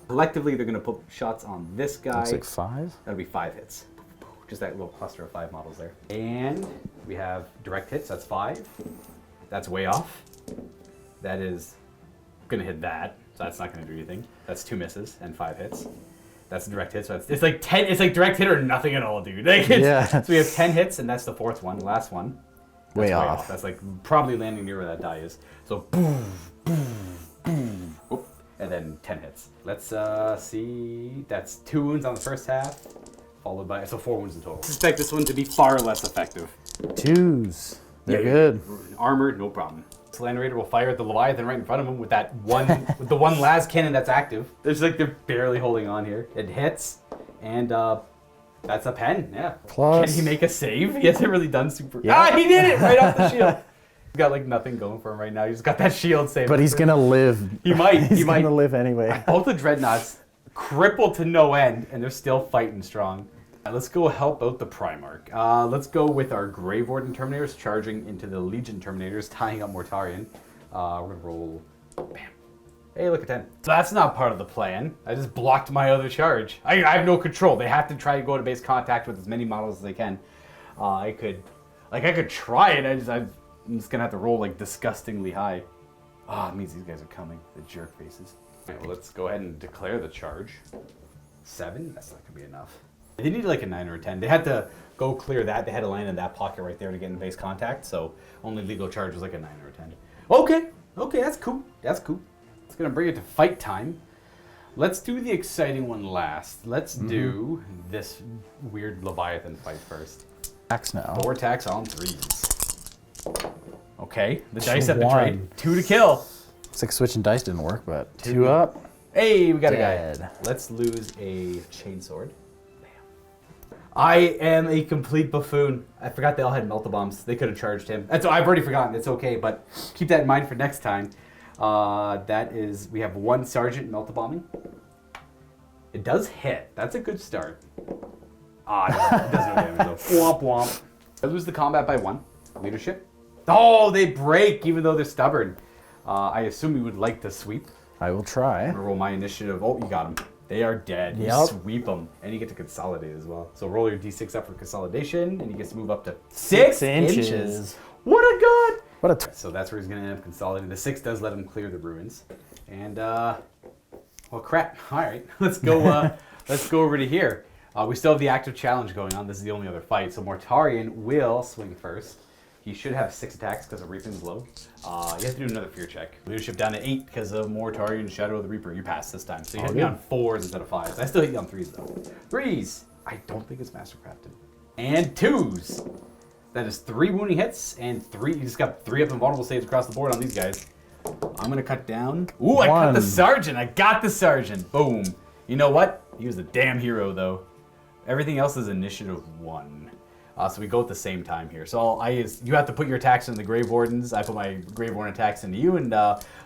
Collectively, they're gonna put shots on this guy. Looks like 5. That'll be 5 hits. Just that little cluster of 5 models there. And we have direct hits, that's 5. That's way off. That is gonna hit that, so that's not gonna do anything. That's 2 misses and 5 hits. That's a direct hit, so it's like 10. It's like direct hit or nothing at all, dude. Like Yeah. So we have 10 hits, and that's the 4th one, the last one. That's way off. That's like probably landing near where that die is. So boom, whoop, and then 10 hits. Let's see. That's 2 wounds on the first half, followed by 4 wounds in total. Expect this one to be far less effective. 2s. They're good. Armor, no problem. The Land Raider will fire at the Leviathan right in front of him with that one, with the one las cannon that's active. There's like they're barely holding on here. It hits, and that's a pen. Yeah. Plus, can he make a save? He hasn't really done super. Yeah. He did it right off the shield. He's got like nothing going for him right now. He's got that shield save. but he's gonna live. He might. He's he might. gonna live anyway. Both the Dreadnoughts crippled to no end, and they're still fighting strong. Let's go help out the Primarch. Let's go with our Grave Warden Terminators charging into the Legion Terminators, tying up Mortarion. We're gonna roll. Bam. Hey, look at 10. So that's not part of the plan. I just blocked my other charge. I have no control. They have to try to go to base contact with as many models as they can. I could try it. I'm just gonna have to roll like disgustingly high. It means these guys are coming. The jerk faces. All right, well, let's go ahead and declare the charge. 7. That's not gonna be enough. They needed like a 9 or a 10. They had to go clear that. They had to land in that pocket right there to get in base contact. So only legal charge was like a 9 or a 10. Okay, that's cool. That's cool. It's gonna bring it to fight time. Let's do the exciting one last. Let's do this weird Leviathan fight first. Axe now. 4 attacks on 3s. Okay, the dice have One. betrayed. 2 to kill. Looks like switching dice didn't work, but 2 up. Hey, we got a Dead. guy. Let's lose a chainsword. Bam. I am a complete buffoon. I forgot they all had melt-a-bombs. They could have charged him. I've already forgotten. It's okay, but keep that in mind for next time. That is, we have 1 sergeant melt-a-bombing. It does hit. That's a good start. Ah, no, it does no damage though. Womp womp. I lose the combat by 1. Leadership. Oh, they break even though they're stubborn. I assume you would like to sweep. I will try. I'm gonna roll my initiative. Oh, you got them. They are dead. You Yep. sweep them, and you get to consolidate as well. So roll your d6 up for consolidation, and you get to move up to 6 inches. What a god! What a So that's where he's gonna end up consolidating. The 6 does let him clear the ruins, and well, crap. All right, let's go. Let's go over to here. We still have the active challenge going on. This is the only other fight. So Mortarion will swing first. He should have 6 attacks because of Reaping's Blow. You have to do another fear check. Leadership down to 8 because of Mortarion, Shadow of the Reaper. You passed this time. So you hit me on 4s instead of 5s. I still hit you on 3s though. 3s. I don't think it's Mastercrafted. And 2s. That is 3 wounding hits and 3. You just got 3 up invulnerable saves across the board on these guys. I'm gonna cut down. Ooh, I cut the sergeant. I got the sergeant. Boom. You know what? He was a damn hero though. Everything else is initiative 1. So we go at the same time here. So you have to put your attacks in the Grave Wardens. I put my Grave Warden attacks into you, and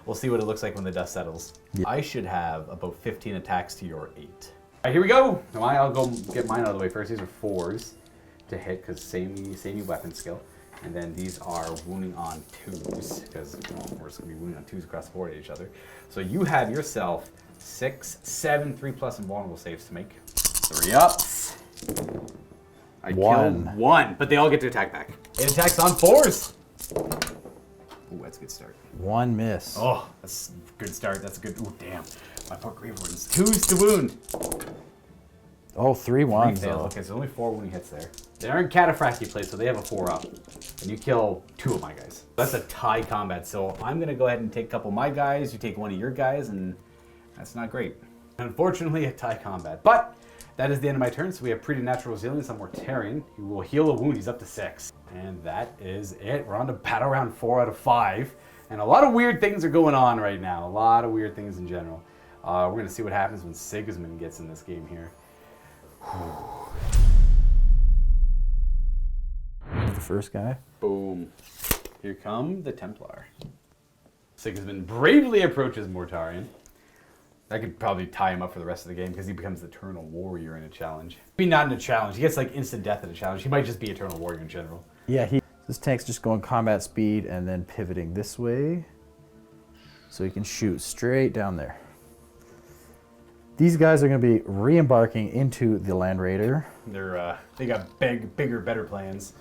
we'll see what it looks like when the dust settles. Yeah. I should have about 15 attacks to your 8. All right, here we go. Now I'll go get mine out of the way first. These are 4s to hit because same weapon skill. And then these are wounding on 2s because of course going to be wounding on 2s across the board at each other. So you have yourself 6, 7, 3+ invulnerable saves to make. 3 ups. I killed 1, but they all get to attack back. 8 attacks on 4s. Ooh, that's a good start. 1 miss. Oh, that's a good start. That's a good. Ooh, damn. My poor Grave Wardens. 2s to wound. Oh, 3 ones. Okay, so only 4 wounding hits there. They are in Cataphracty place, so they have a 4 up. And you kill 2 of my guys. That's a tie combat, so I'm going to go ahead and take a couple of my guys. You take 1 of your guys, and that's not great. Unfortunately, a tie combat. But that is the end of my turn, so we have Preternatural Resilience on Mortarion. He will heal a wound. He's up to 6. And that is it. We're on to battle round 4 out of 5. And a lot of weird things are going on right now. A lot of weird things in general. We're going to see what happens when Sigismund gets in this game here. The first guy. Boom. Here come the Templar. Sigismund bravely approaches Mortarion. I could probably tie him up for the rest of the game because he becomes the Eternal Warrior in a challenge. Maybe not in a challenge. He gets like instant death in a challenge. He might just be Eternal Warrior in general. Yeah, this tank's just going combat speed and then pivoting this way. So he can shoot straight down there. These guys are going to be re-embarking into the Land Raider. They got bigger, better plans.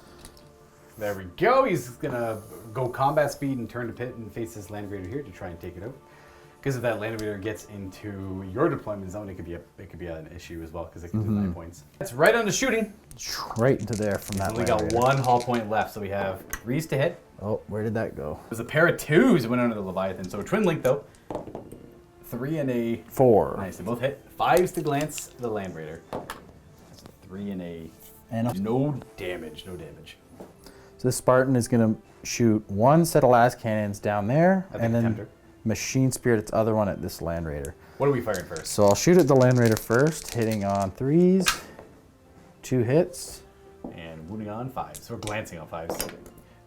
There we go. He's going to go combat speed and turn to pit and face this Land Raider here to try and take it out. Because if that Land Raider gets into your deployment zone, it could be an issue as well because it can do 9 points. That's right on the shooting. Right into there from that. We got 1 hull point left, so we have 3s to hit. Oh, where did that go? There's a pair of 2s went under the Leviathan, so a twin link though. 3 and a 4. Nice, they both hit. 5s to glance the Land Raider. That's a 3 and a no damage. So this Spartan is going to shoot 1 set of las cannons down there, and then Templar. Machine Spirit its other one at this Land Raider. What are we firing first? So I'll shoot at the Land Raider first, hitting on 3s, 2 hits. And wounding on 5s. So we're glancing on 5s.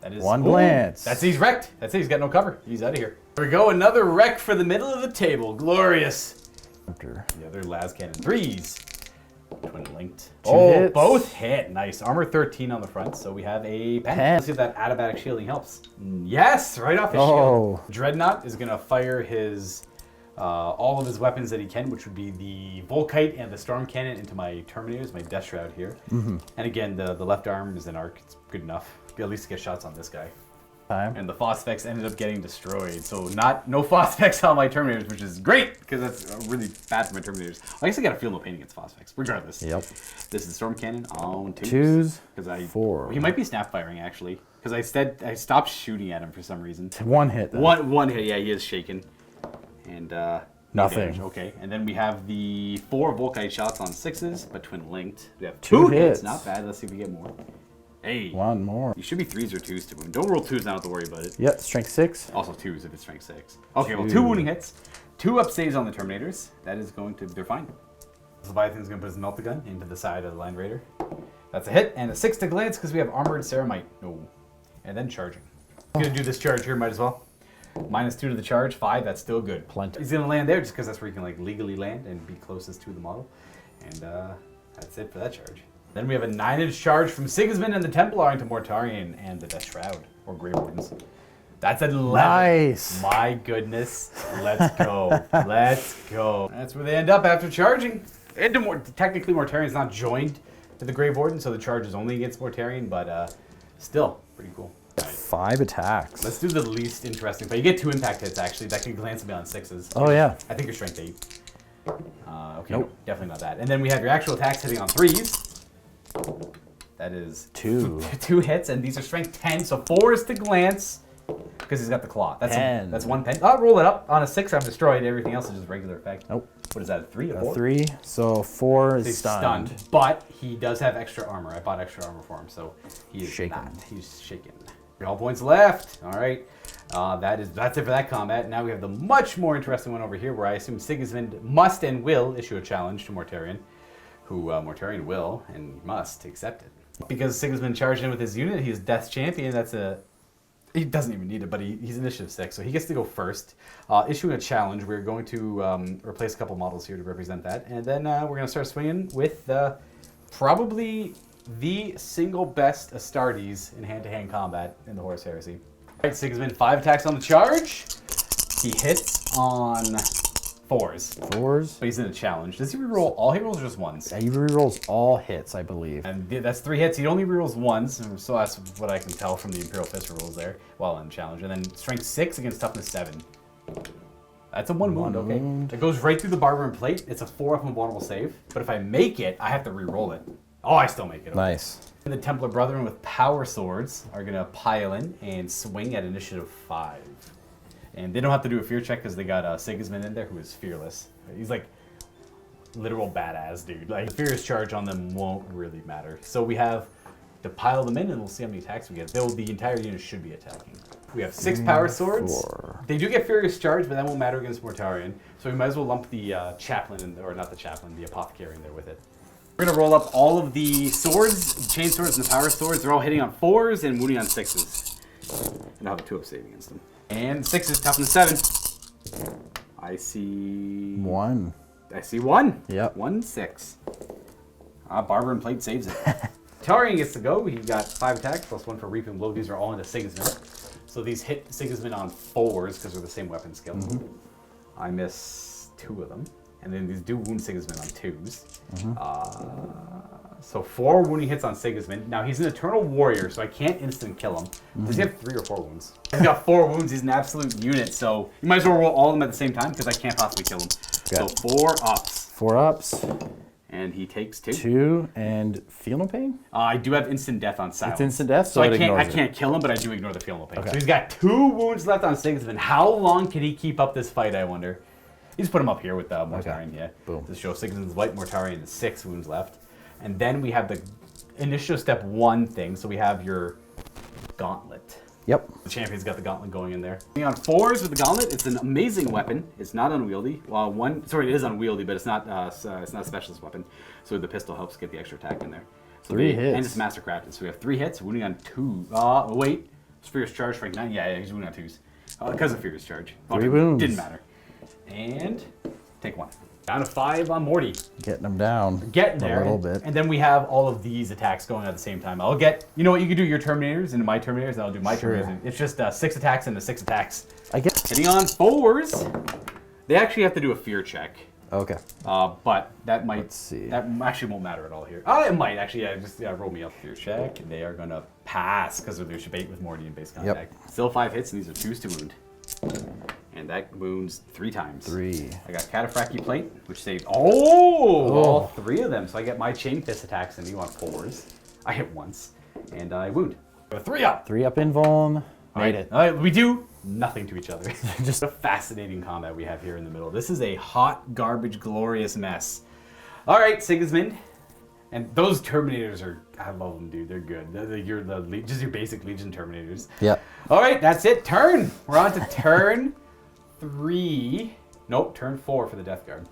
That is 1 glance. That's it, he's wrecked. That's it, he's got no cover. He's out of here. There we go, another wreck for the middle of the table. Glorious. The other las cannon. 3s. Twin linked. 2 hits. Both hit. Nice. Armor 13 on the front, so we have a pen. Let's see if that adabatic shielding helps. Yes, right off his shield. Dreadnought is going to fire his all of his weapons that he can, which would be the Volkite and the Storm Cannon into my Terminators, my Death Shroud here. And again, the left arm is an arc. It's good enough. At least get shots on this guy. And the Phosphex ended up getting destroyed. So no Phosphex on my Terminators, which is great, because that's really bad for my Terminators. I guess I got to feel no pain against Phosphex, regardless. Yep. This is Storm Cannon on 2s. 4. He might be snap firing, actually. Because I stopped shooting at him for some reason. 1 hit, then. One hit, yeah, he is shaken. And nothing. Damage. Okay, and then we have the 4 Volkite shots on 6s, but twin linked. We have 2 hits. hits. Not bad. Let's see if we get more. Hey. One more. You should be 3s or 2s to wound. Don't roll 2s, not have to worry about it. Yep, strength 6. Also 2s if it's strength 6. Okay, well, 2 wounding hits. 2 up saves on the Terminators. That is going to, they're fine. Leviathan's going to put his melt-the-gun into the side of the Land Raider. That's a hit, and a 6 to glance because we have Armored Ceramite. No. And then charging. He's going to do this charge here, might as well. -2 to the charge, 5, that's still good. Plenty. He's going to land there just because that's where you can like legally land and be closest to the model. And that's it for that charge. Then we have a 9-inch charge from Sigismund and the Templar into Mortarion and the Death Shroud, or Grey Wardens. That's an 11. Nice. My goodness. Let's go. Let's go. That's where they end up after charging. Technically, Mortarion's not joined to the Grave Warden, so the charge is only against Mortarion, but still pretty cool. 5 attacks. Let's do the least interesting, but you get 2 impact hits actually. That can glance me on 6s. Oh yeah. I think you're strength 8. Okay, Nope. no, definitely not that. And then we have your actual attacks hitting on 3s. That is 2. 2 hits, and these are strength 10, so 4s to glance because he's got the claw. That's 10. that's 1 pen. I'll roll it up. On a 6, I've destroyed. Everything else is just regular effect. Nope. What is that, a 3 or 4? 3. So 4 is He's stunned. but he does have extra armor. I bought extra armor for him, so he is Shaken. not. He's shaken. All points left. All right. That's it for that combat. Now we have the much more interesting one over here, where I assume Sigismund must and will issue a challenge to Mortarion, who Mortarion will and must accept it. Because Sigismund charged in with his unit, he's Death's champion. He doesn't even need it, but he's initiative 6, so he gets to go first. Issuing a challenge, we're going to replace a couple models here to represent that, and then we're going to start swinging with probably the single best Astartes in hand-to-hand combat in the Horus Heresy. All right, Sigismund, 5 attacks on the charge. He hits on 4s. 4s. But he's in a challenge. Does he reroll all? He rolls just 1s. Yeah, he rerolls all hits, I believe. And that's 3 hits. He only rerolls 1s, so that's what I can tell from the Imperial Fists rolls there while in challenge. And then strength 6 against toughness 7. That's a 1 wound, okay? wound. It goes right through the barber and plate. It's a 4 up and vulnerable save. But if I make it, I have to reroll it. Oh, I still make it. Okay. Nice. And the Templar Brethren with power swords are going to pile in and swing at initiative 5. And they don't have to do a fear check because they got Sigismund in there, who is fearless. He's like literal badass, dude. Like, the fierce charge on them won't really matter. So we have to pile them in, and we'll see how many attacks we get. The entire unit should be attacking. We have 6 power swords. 4. They do get furious charge, but that won't matter against Mortarion. So we might as well lump the chaplain in there, or not the chaplain, the apothecary in there with it. We're gonna roll up all of the swords, chain swords, and the power swords. They're all hitting on 4s and wounding on 6s. And I'll have a 2-up save against them. And 6s, toughness 7. I see 1. I see 1. Yep. 1, 6. Barber and plate saves it. Tarian gets to go. He got 5 attacks plus 1 for reaping blow. These are all into Sigismund. So these hit Sigismund on 4s because they're the same weapon skill. I miss 2 of them. And then these do wound Sigismund on 2s. So 4 wounding hits on Sigismund. Now he's an Eternal Warrior, so I can't instant kill him. Does he have 3 or 4 wounds? He's got 4 wounds. He's an absolute unit, so you might as well roll all of them at the same time because I can't possibly kill him. Okay. So 4 ups. 4 ups. And he takes 2. 2 and feel no pain? I do have instant death on silence. It's instant death, so I it ignores can't kill him, but I do ignore the feel no pain. Okay. So he's got 2 wounds left on Sigismund. How long can he keep up this fight, I wonder? You just put him up here with Mortarion, yeah. Boom. To show Sigismund's white Mortarion has 6 wounds left. And then we have the initiative step 1 thing. So we have your gauntlet. Yep. The champion's got the gauntlet going in there. On 4s with the gauntlet, it's an amazing weapon. It's not unwieldy. Well, it is unwieldy, but it's not a specialist weapon. So the pistol helps get the extra attack in there. So 3 hits. And it's mastercrafted. So we have 3 hits, wounding on 2. Wait. Furious charge, strength 9. Yeah, he's wounding on 2s. Because of Furious charge. 3 wounds. Didn't matter. And take 1. Down to 5 on Morty. Getting him down. Getting there. A little bit. And then we have all of these attacks going at the same time. I'll get, you know what, you can do your Terminators into my Terminators, and I'll do my Sure. Terminators. It's just 6 attacks into 6 attacks. I get. Hitting on 4s. They actually have to do a fear check. Okay. But that might, Let's see. that actually won't matter at all here. It might actually, roll me up fear check. And they are going to pass because of their Shabate with Morty and base contact. Still 5 hits, and these are 2s to wound. And that wounds 3 times. 3. I got Cataphractii Plate, which saves all 3 of them. So I get my Chain Fist attacks and you on 4s. I hit once, and I wound. 3 up. 3 up invuln. Made it. All right, we do nothing to each other. Just a fascinating combat we have here in the middle. This is a hot, garbage, glorious mess. All right, Sigismund. And those Terminators are, I love them, dude. They're good. You're just your basic Legion Terminators. Yep. All right, that's it. Turn. We're on to turn 3. Nope, turn 4 for the Death Guard.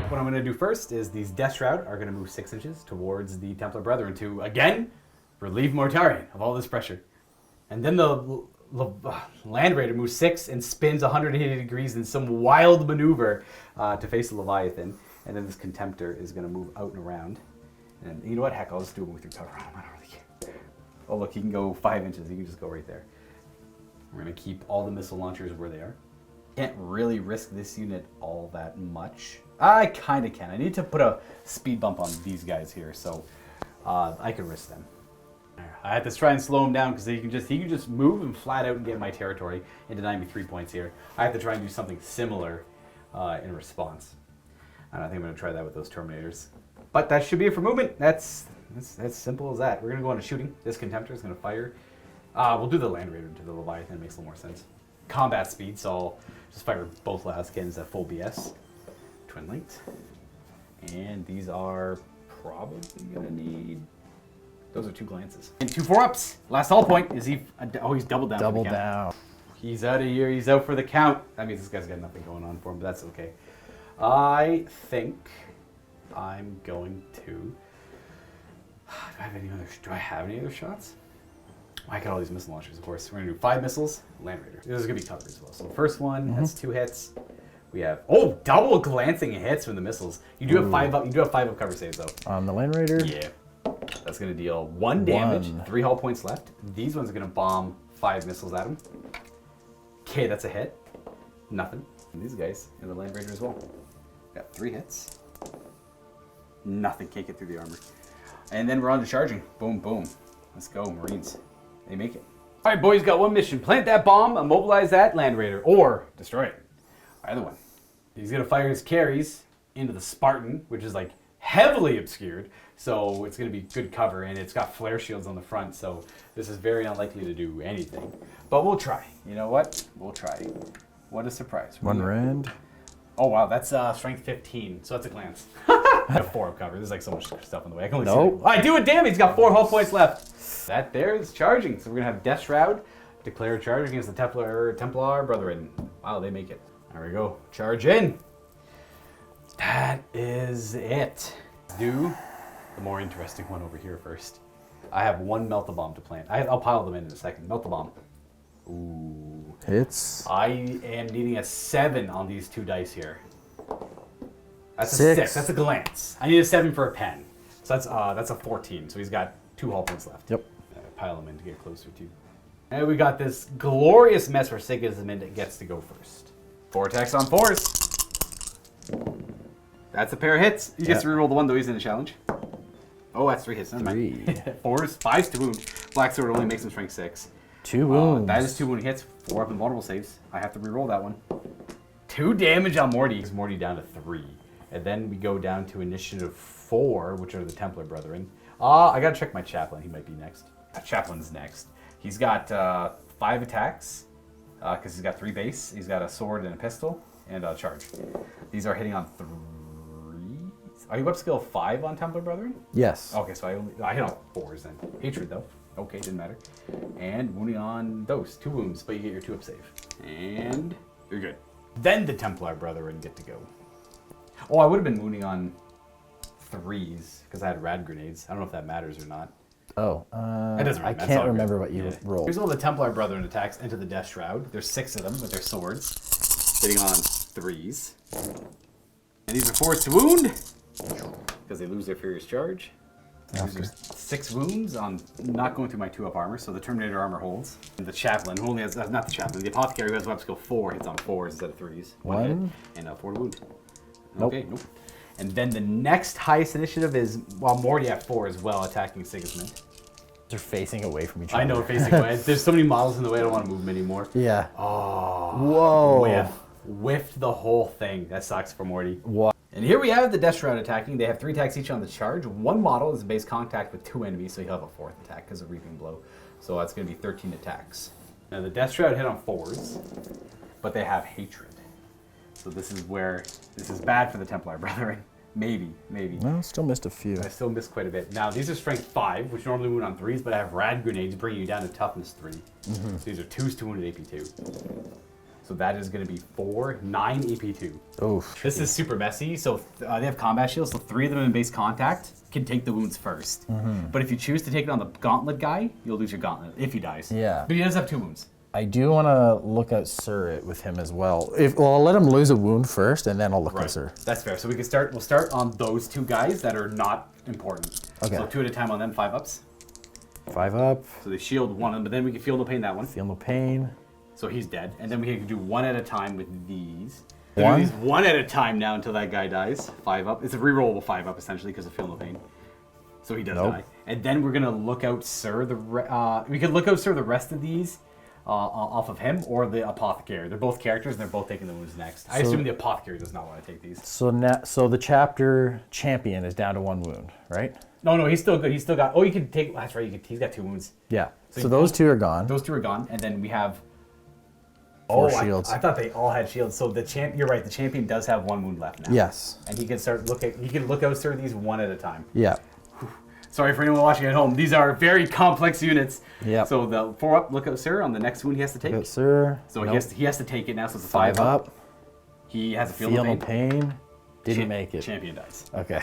What I'm going to do first is these Death Shroud are going to move 6 inches towards the Templar Brethren to, again, relieve Mortarion of all this pressure. And then the Land Raider moves 6 and spins 180 degrees in some wild maneuver to face the Leviathan. And then this Contemptor is going to move out and around. And you know what? Heck, I'll just do it with your cover on him. I don't really care. Oh, look, he can go 5 inches. He can just go right there. We're going to keep all the missile launchers where they are. Can't really risk this unit all that much. I kind of can. I need to put a speed bump on these guys here, so I can risk them. I had to try and slow him down because he can just move and flat out and get my territory and deny me 3 points here. I have to try and do something similar in response. And I think I'm going to try that with those Terminators. But that should be it for movement. That's simple as that. We're going to go on to shooting. This Contemptor is going to fire. We'll do the Land Raider to the Leviathan. It makes a little more sense. Combat speed, so I'll just fire both Laskins at full BS. Twin linked. And these are probably going to need... Those are 2 glances. And 2 4-ups. Last hull point is he... Oh, he's doubled down. Double down. He's out of here. He's out for the count. That means this guy's got nothing going on for him, but that's okay. I think I'm going to... Do I have any other shots? I got all these missile launchers, of course. We're going to do 5 missiles, Land Raider. This is going to be covered as well. So the first one, that's 2 hits. We have, double glancing hits from the missiles. You do have 5 up. You do have 5 up cover saves, though. On the Land Raider? Yeah. That's going to deal 1 damage, 3 hull points left. These ones are going to bomb 5 missiles at him. Okay, that's a hit. Nothing. And these guys in the Land Raider as well. Got 3 hits. Nothing. Can't get through the armor. And then we're on to charging. Boom, boom. Let's go, Marines. They make it. All right, boys, got one mission. Plant that bomb, immobilize that Land Raider, or destroy it. Either one. He's going to fire his carries into the Spartan, which is like heavily obscured. So it's going to be good cover, and it's got flare shields on the front. So this is very unlikely to do anything. But we'll try. You know what? We'll try. What a surprise. 1 rand. Oh, wow. That's strength 15. So that's a glance. I have 4 up cover. There's like so much stuff in the way. I can only see it. I do it, damn it. He's got 4 hull points left. That there is charging. So we're going to have Death Shroud declare charge against the Templar Brethren. Wow, they make it. There we go. Charge in. That is it. Do the more interesting one over here first. I have 1 Melt-A-Bomb to plant. I'll pile them in a second. Melt-A-Bomb. Ooh. Hits. I am needing a 7 on these 2 dice here. That's a 6. 6. That's a glance. I need a 7 for a pen. So that's a 14. So he's got 2 hull points left. Yep. Pile them in to get closer to. And we got this glorious mess where Sigismund gets to go first. 4 attacks on 4s. That's a pair of hits. He gets to reroll the one though he's in the challenge. Oh, that's 3 hits. Never mind. 4s, 5s to wound. Black Sword only makes him strength 6. 2 wounds. That is 2 wound hits. 4 up in vulnerable saves. I have to reroll that one. 2 damage on Morty. He's Morty down to 3. And then we go down to initiative 4, which are the Templar Brethren. I gotta check my Chaplain. He might be next. Chaplain's next. He's got 5 attacks, because he's got 3 base. He's got a sword and a pistol, and a charge. These are hitting on 3. Are you up skill 5 on Templar Brethren? Yes. Okay, so I hit on 4s then. Hatred though. Okay, didn't matter. And wounding on those. 2 wounds, but you get your 2 up save. And you're good. Then the Templar Brethren get to go. Oh, I would have been wounding on 3s, because I had rad grenades. I don't know if that matters or not. Oh, It doesn't I matter. can't remember what you rolled. Here's all the Templar Brethren attacks into the Death Shroud. There's 6 of them with their swords, hitting on 3s. And these are 4s to wound, because they lose their Furious Charge. These are 6 wounds on not going through my 2-up armor, so the Terminator armor holds. And the Chaplain, who only has, not the Chaplain, the Apothecary who has web skill 4 hits on 4s instead of 3s. 1 hit, and 4 to wound. Nope. Okay, nope. And then the next highest initiative is, Morty at 4 as well, attacking Sigismund. They're facing away from each other. I know, facing away. There's so many models in the way, I don't want to move them anymore. Yeah. Oh. Whoa. Whiffed the whole thing. That sucks for Morty. What? And here we have the Death Shroud attacking. They have 3 attacks each on the charge. 1 model is in base contact with 2 enemies, so he'll have a 4th attack because of Reaping Blow. So that's going to be 13 attacks. Now the Death Shroud hit on 4s, but they have Hatred. So this is bad for the Templar Brethren. Maybe. No, still missed a few. I still missed quite a bit. Now, these are strength 5, which normally wound on 3s, but I have rad grenades bringing you down to toughness 3. So these are 2s to wounded AP 2. So that is going to be 4, 9 AP 2. Oof. This is super messy. So they have combat shields, so 3 of them in base contact can take the wounds first. But if you choose to take it on the gauntlet guy, you'll lose your gauntlet if he dies. Yeah. But he does have 2 wounds. I do want to look at Sir it with him as well. I'll let him lose a wound first, and then I'll look at Sir. That's fair. So we can start. We'll start on those 2 guys that are not important. Okay. So 2 at a time on them, 5 ups. 5 up. So they shield one of them, but then we can feel no pain that one. Feel no pain. So he's dead. And then we can do 1 at a time with these. One? Do these 1 at a time now until that guy dies. 5 up. It's a rerollable 5 up essentially because of feel no pain. So he does die. And then we're gonna look out Sir. We could look out Sir the rest of these. Off of him or the apothecary. They're both characters and they're both taking the wounds next. I assume the apothecary does not want to take these. So the chapter champion is down to 1 wound, right? No, he's still good. He's still got. Oh, you can take. That's right. He's got 2 wounds. Yeah. So those 2 are gone. Those 2 are gone, and then we have. 4 shields. I thought they all had shields. So you're right. The champion does have 1 wound left now. Yes. And he can start looking. He can look out Sir these 1 at a time. Yeah. Sorry for anyone watching at home. These are very complex units. Yeah. So the 4 up, look out Sir on the next wound he has to take. Look out Sir. So he has to take it now. So it's a 5 up. He has a feel no no pain. Didn't make it. Champion dies. Okay.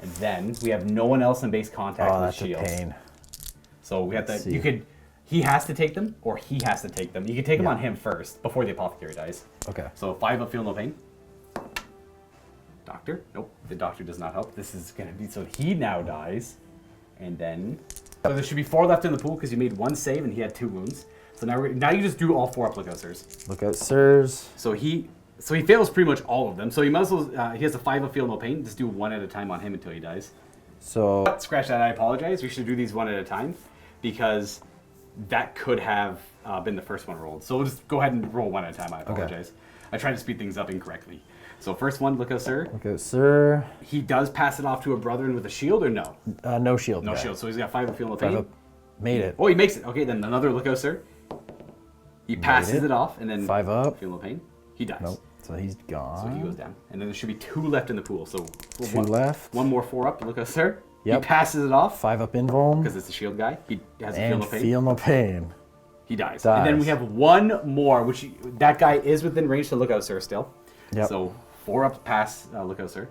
And then we have no one else in base contact with that's shields. a pain. So we have to. He has to take them, or he has to take them. You can take them on him first before the apothecary dies. Okay. So 5 up, feel no pain. Doctor? Nope. The doctor does not help. This is gonna be so he now dies, and then so there should be 4 left in the pool because you made 1 save and he had 2 wounds. So now you just do all 4 up lookout Sirs. Lookout Sirs. So he fails pretty much all of them. So he might as well. He has a 5 up, feel no pain. Just do 1 at a time on him until he dies. So Scratch that. I apologize. We should do these 1 at a time because that could have been the first one rolled. So we'll just go ahead and roll 1 at a time. I apologize. I tried to speed things up incorrectly. So first one, look out Sir. Look out Sir. He does pass it off to a brethren with a shield or no? No shield. No shield. So he's got 5 up, feel no pain. 5 up. Made it. Oh, he makes it. Okay, then another look out Sir. He passes it off and then 5 up. feel no pain. He dies. Nope. So he's gone. So he goes down. And then there should be 2 left in the pool. So 2 left. 1 more 4 up. Look out Sir. Yep. He passes it off. 5 up invuln. Because it's a shield guy. He has a feel And no pain. feel no pain. He dies. And then we have 1 more, which that guy is within range to look out Sir still. Yep. So 4 up pass, look out Sir.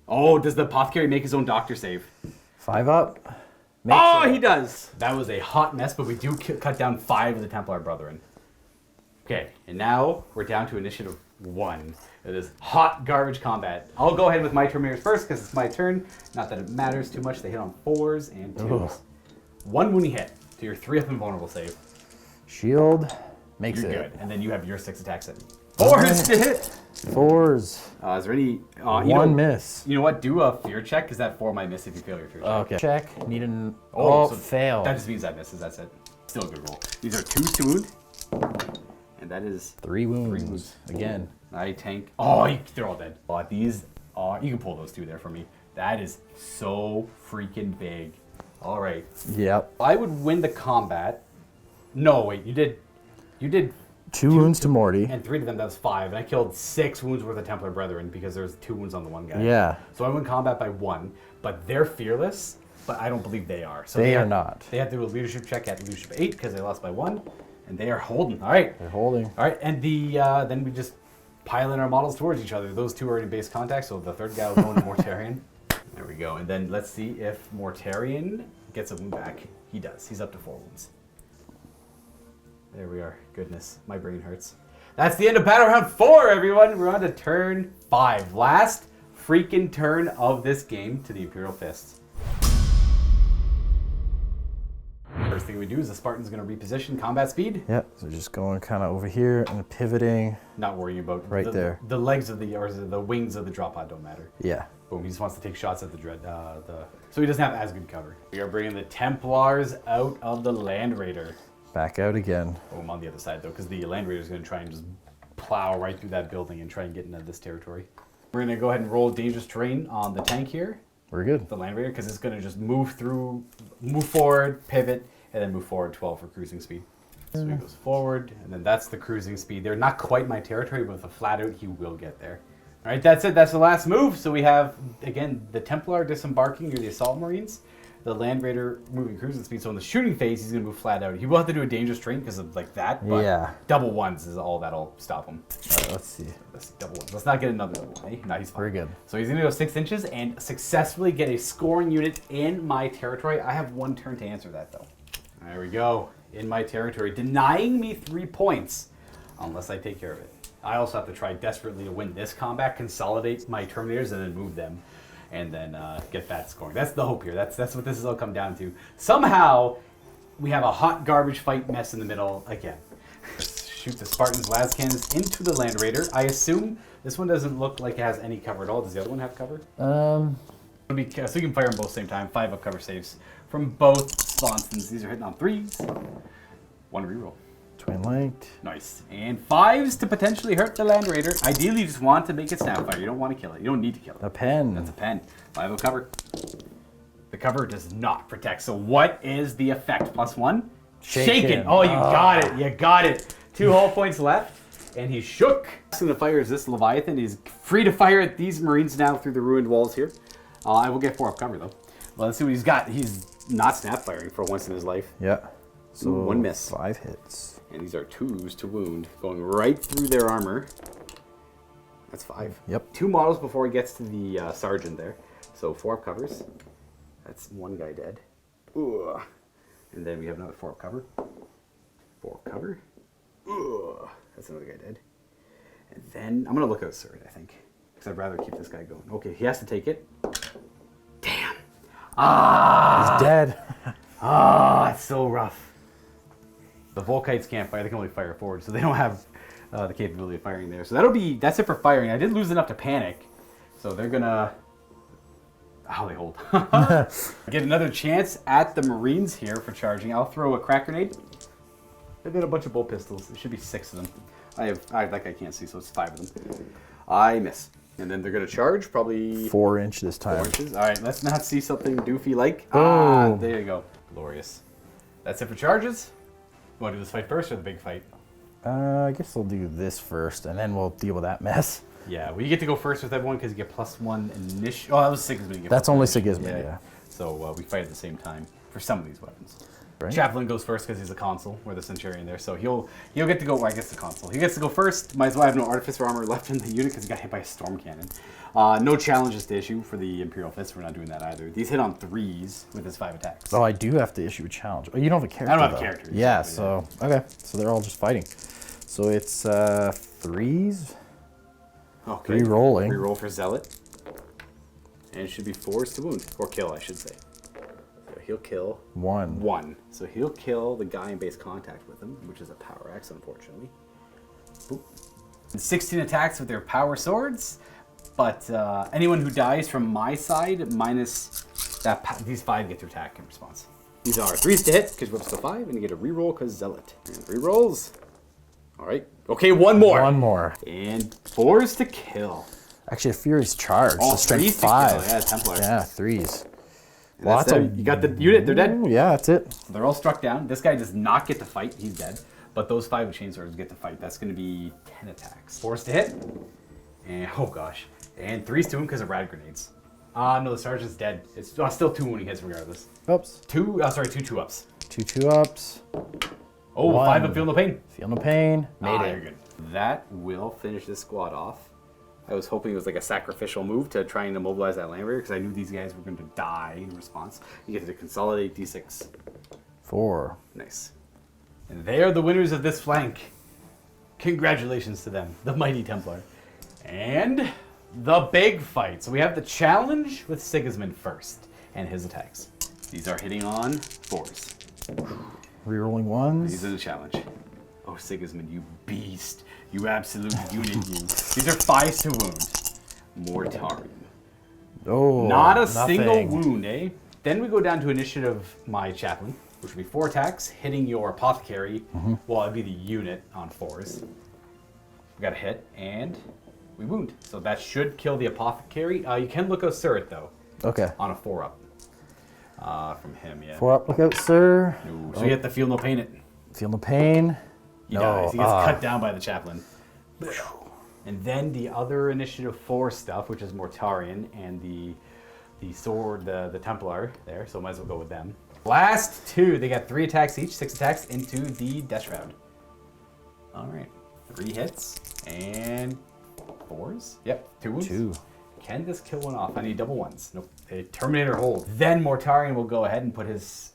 Oh, does the apothecary make his own doctor save? 5 up. He does. That was a hot mess, but we do cut down 5 of the Templar brethren. Okay, and now we're down to initiative 1. It is hot garbage combat. I'll go ahead with my Terminators first because it's my turn. Not that it matters too much. They hit on 4s and 2s. 1 wounding hit to your 3 up invulnerable save. Shield makes You're it. good. And then you have your 6 attacks at 4s to hit. 4s. Is there any... 1 miss. You know what? Do a fear check because that 4 might miss if you fail your fear check. Okay. Check. Need an... So fail. That just means that misses. That's it. Still a good roll. These are 2s to wound. And that is... 3 wounds. Again. I tank. They're all dead. These are... You can pull those 2 there for me. That is so freaking big. All right. Yep. I would win the combat. No, wait. You did 2 wounds to Morty. and 3 to them. That was 5. And I killed 6 wounds worth of Templar brethren because there's 2 wounds on the one guy. Yeah. So I win combat by 1. But they're fearless. But I don't believe they are. So They are not. They have to do a leadership check at leadership 8 because they lost by 1. And they are holding. All right. They're holding. All right. And then we just pile in our models towards each other. Those 2 are in base contact. So the 3rd guy will go into Mortarion. There we go. And then let's see if Mortarion gets a wound back. He does. He's up to 4 wounds. There we are. Goodness, my brain hurts. That's the end of battle round 4, everyone. We're on to turn 5. Last freaking turn of this game to the Imperial Fists. First thing we do is the Spartan's going to reposition combat speed. Yep. So just going kind of over here and pivoting. Not worrying about there. The legs of the wings of the drop pod don't matter. Yeah. Boom. He just wants to take shots at so he doesn't have as good cover. We are bringing the Templars out of the Land Raider. Back out again. Boom, on the other side though, because the Land Raider is going to try and just plow right through that building and try and get into this territory. We're going to go ahead and roll dangerous terrain on the tank here. We're good. The Land Raider, because it's going to just move forward, pivot, and then move forward 12 for cruising speed. So he goes forward, and then that's the cruising speed. They're not quite my territory, but with a flat out, he will get there. All right, that's it. That's the last move. So we have, again, the Templar disembarking near the Assault Marines. The Land Raider moving cruising speed. So in the shooting phase, he's going to move flat out. He will have to do a dangerous train because of like that. But Yeah. double ones is all that'll stop him. All right, let's see. Let's see, double ones. Let's not get another double one. Eh? No, he's fine. Very good. So he's going to go 6 inches and successfully get a scoring unit in my territory. I have 1 turn to answer that, though. There we go. In my territory. Denying me 3 points unless I take care of it. I also have to try desperately to win this combat, consolidate my Terminators, and then move them. And then get that scoring. That's the hope here. That's what this has all come down to. Somehow, we have a hot garbage fight mess in the middle again. Shoot the Spartans' las cannons into the Land Raider. I assume this one doesn't look like it has any cover at all. Does the other one have cover? So you can fire them both at the same time. 5 up cover saves from both Sponsons. These are hitting on 3s. 1 reroll. Twin linked. Nice. And 5s to potentially hurt the Land Raider. Ideally, you just want to make it snapfire. You don't want to kill it. You don't need to kill it. A pen. That's a pen. 5 of cover. The cover does not protect. So what is the effect? +1? Shaken. Oh, you got it. You got it. 2 whole points left. And he's shook. So the fire is this Leviathan. He's free to fire at these Marines now through the ruined walls here. I will get 4 up cover, though. Well, let's see what he's got. He's not snap firing for once in his life. Yeah. So 1 miss. 5 hits. And these are 2s to wound, going right through their armor. That's 5. Yep. 2 models before he gets to the sergeant there. So 4 up covers. That's 1 guy dead. Ooh. And then we have another 4 up cover. 4 up cover. Ooh. That's another guy dead. And then I'm going to look at a sword, I think. Because I'd rather keep this guy going. Okay, he has to take it. Damn. He's dead. It's so rough. The Volkites can't fire. They can only fire forward, so they don't have the capability of firing there. So that's it for firing. I did lose enough to panic, so they're gonna. Oh, they hold. Get another chance at the Marines here for charging. I'll throw a crack grenade. They've got a bunch of bolt pistols. There should be 6 of them. I can't see, so it's 5 of them. I miss. And then they're gonna charge probably 4 inch this time. 4 inches. All right, let's not see something doofy like. Oh. There you go. Glorious. That's it for charges. You want to do this fight first or the big fight? I guess we'll do this first, and then we'll deal with that mess. Yeah, well, you get to go first with everyone because you get +1 initial. Oh, that was Sigismund. That's only Sigismund, yeah. So we fight at the same time for some of these weapons. Right. Chaplain goes first because he's a consul, or the centurion there. So he'll get to go. Well, I guess the consul. He gets to go first. Might as well have no artificer armor left in the unit because he got hit by a storm cannon. No challenges to issue for the Imperial Fists. We're not doing that either. These hit on 3s with his 5 attacks. Oh, I do have to issue a challenge. Oh, you don't have a character. I don't have a though. character. Yeah, so okay. So they're all just fighting. So it's 3s. Okay. Re-rolling. Re-roll for Zealot. And it should be 4s to wound. Or kill, I should say. So he'll kill 1. So he'll kill the guy in base contact with him, which is a power axe, unfortunately. Boop. And 16 attacks with their power swords. But anyone who dies from my side, minus that, these 5 get to attack in response. These are 3s to hit, because we're up to 5, and you get a reroll, because Zealot. And 3 rolls. All right. Okay, 1 more. 1 more. And 4s to kill. Actually, a Fury's charge. Oh, so strength 3s to 5. kill. Yeah, Templar. Yeah, 3s. Well, that's it. You got the unit. They're dead. Yeah, that's it. So they're all struck down. This guy does not get to fight. He's dead. But those 5 with chainswords get to fight. That's going to be 10 attacks. 4s to hit. And, oh gosh. And 3s to him because of rad grenades. No, the sergeant's dead. It's still 2 when he hits regardless. Oops. 2 2-2-ups. 2 2-ups. Oh, 1. 5 up, feel no pain. Feel no pain. Made it. You're good. That will finish this squad off. I was hoping it was like a sacrificial move to try and immobilize that Land Raider because I knew these guys were going to die in response. You get to consolidate D6. 4. Nice. And they are the winners of this flank. Congratulations to them, the mighty Templar. And the big fight. So we have the challenge with Sigismund first and his attacks. These are hitting on 4s. Rerolling 1s. These are the challenge. Oh, Sigismund, you beast. You absolute unit, you. These are 5s to wound. Mortarion. Oh, Not a nothing. single wound, eh? Then we go down to initiative my chaplain, which would be 4 attacks, hitting your apothecary. Well, it'd be the unit on 4s. We got a hit, and we wound. So that should kill the apothecary. You can look at Surret, though. Okay. On a 4-up. From him, yeah. 4 up, look out, sir. No, so you have to feel no pain it. Feel no pain. He dies. He gets cut down by the chaplain. And then the other Initiative 4 stuff, which is Mortarion and the sword, the Templar there, so might as well go with them. Last two, they got 3 attacks each, 6 attacks into the Death Shroud. All right, 3 hits and 4s. Yep, 2 wounds. 2. Can this kill one off? I need double 1s. Nope. A Terminator hold. Then Mortarion will go ahead and put his...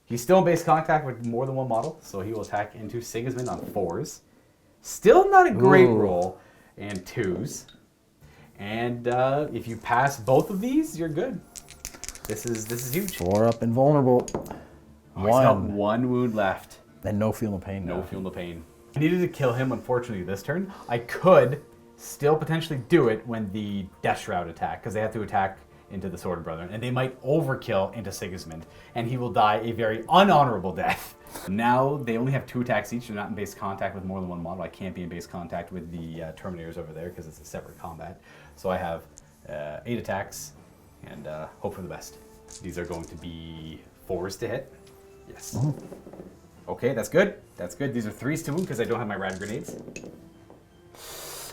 He's still in base contact with more than one model, so he will attack into Sigismund on 4s. Still not a great roll. And 2s. And if you pass both of these, you're good. This is huge. 4 up and vulnerable. Oh, he's got 1 wound left. And no feel no pain. No feel no pain. I needed to kill him, unfortunately, this turn. I could still potentially do it when the Death Shroud attack, because they have to attack into the Sword Brethren, and they might overkill into Sigismund, and he will die a very unhonorable death. Now they only have 2 attacks each. They're not in base contact with more than one model. I can't be in base contact with the Terminators over there because it's a separate combat. So I have 8 attacks, and hope for the best. These are going to be 4s to hit. Yes. Okay, that's good. That's good. These are 3s to wound because I don't have my rad grenades.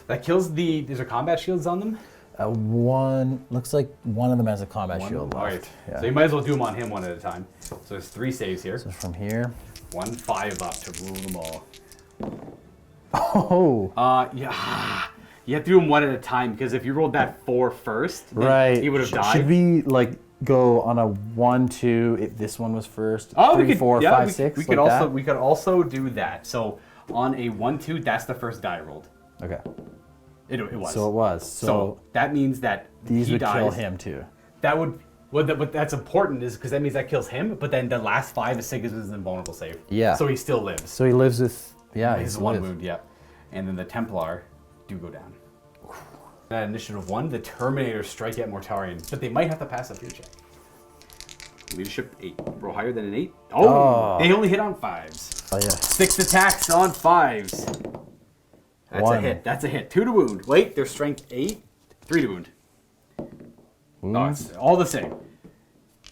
That kills the... These are combat shields on them? One looks like one of them has a combat shield left. All right. Yeah. So you might as well do them on him one at a time. So there's 3 saves here. So from here. 1 5 up to rule them all. Oh. Yeah. You have to do them one at a time because if you rolled that 4 first, then Right. he would have died. Should we like go on a 1, 2? If this one was first. Oh, 3, we could, 4, yeah, 5, we, 6. we like could also that? we could also do that. So on a 1 2, that's the first die rolled. Okay. It was. So it was. So that means that these he would dies. kill him too. That would. What that's important is because that means that kills him. But then the last 5 is Sigismund's invulnerable save. Yeah. So he still lives. So he lives with. Yeah. He's 1 wound. Yep. And then the Templar do go down. That initiative 1, the Terminators strike at Mortarion, but they might have to pass a fear check. Leadership 8. Roll higher than an 8. Oh. They only hit on 5s. Oh yeah. 6 attacks on 5s. That's 1. a hit. That's a hit. 2 to wound. Wait, their strength 8. 3 to wound. No, it's all the same.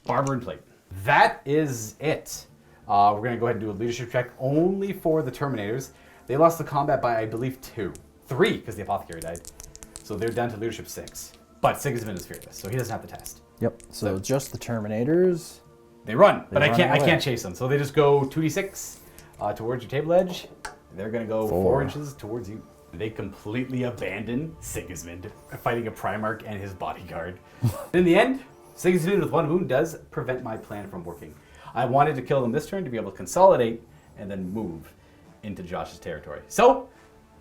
Barber and plate. That is it. We're going to go ahead and do a leadership check only for the Terminators. They lost the combat by, I believe, 2. 3, because the Apothecary died. So they're down to leadership 6. But Sigismund is fearless, so he doesn't have to test. Yep. So just the Terminators. They run, but I run away. can't chase them. So they just go 2d6 towards your table edge. They're going to go 4 inches towards you. They completely abandon Sigismund, fighting a Primarch and his bodyguard. In the end, Sigismund with 1 wound does prevent my plan from working. I wanted to kill them this turn to be able to consolidate and then move into Josh's territory. So,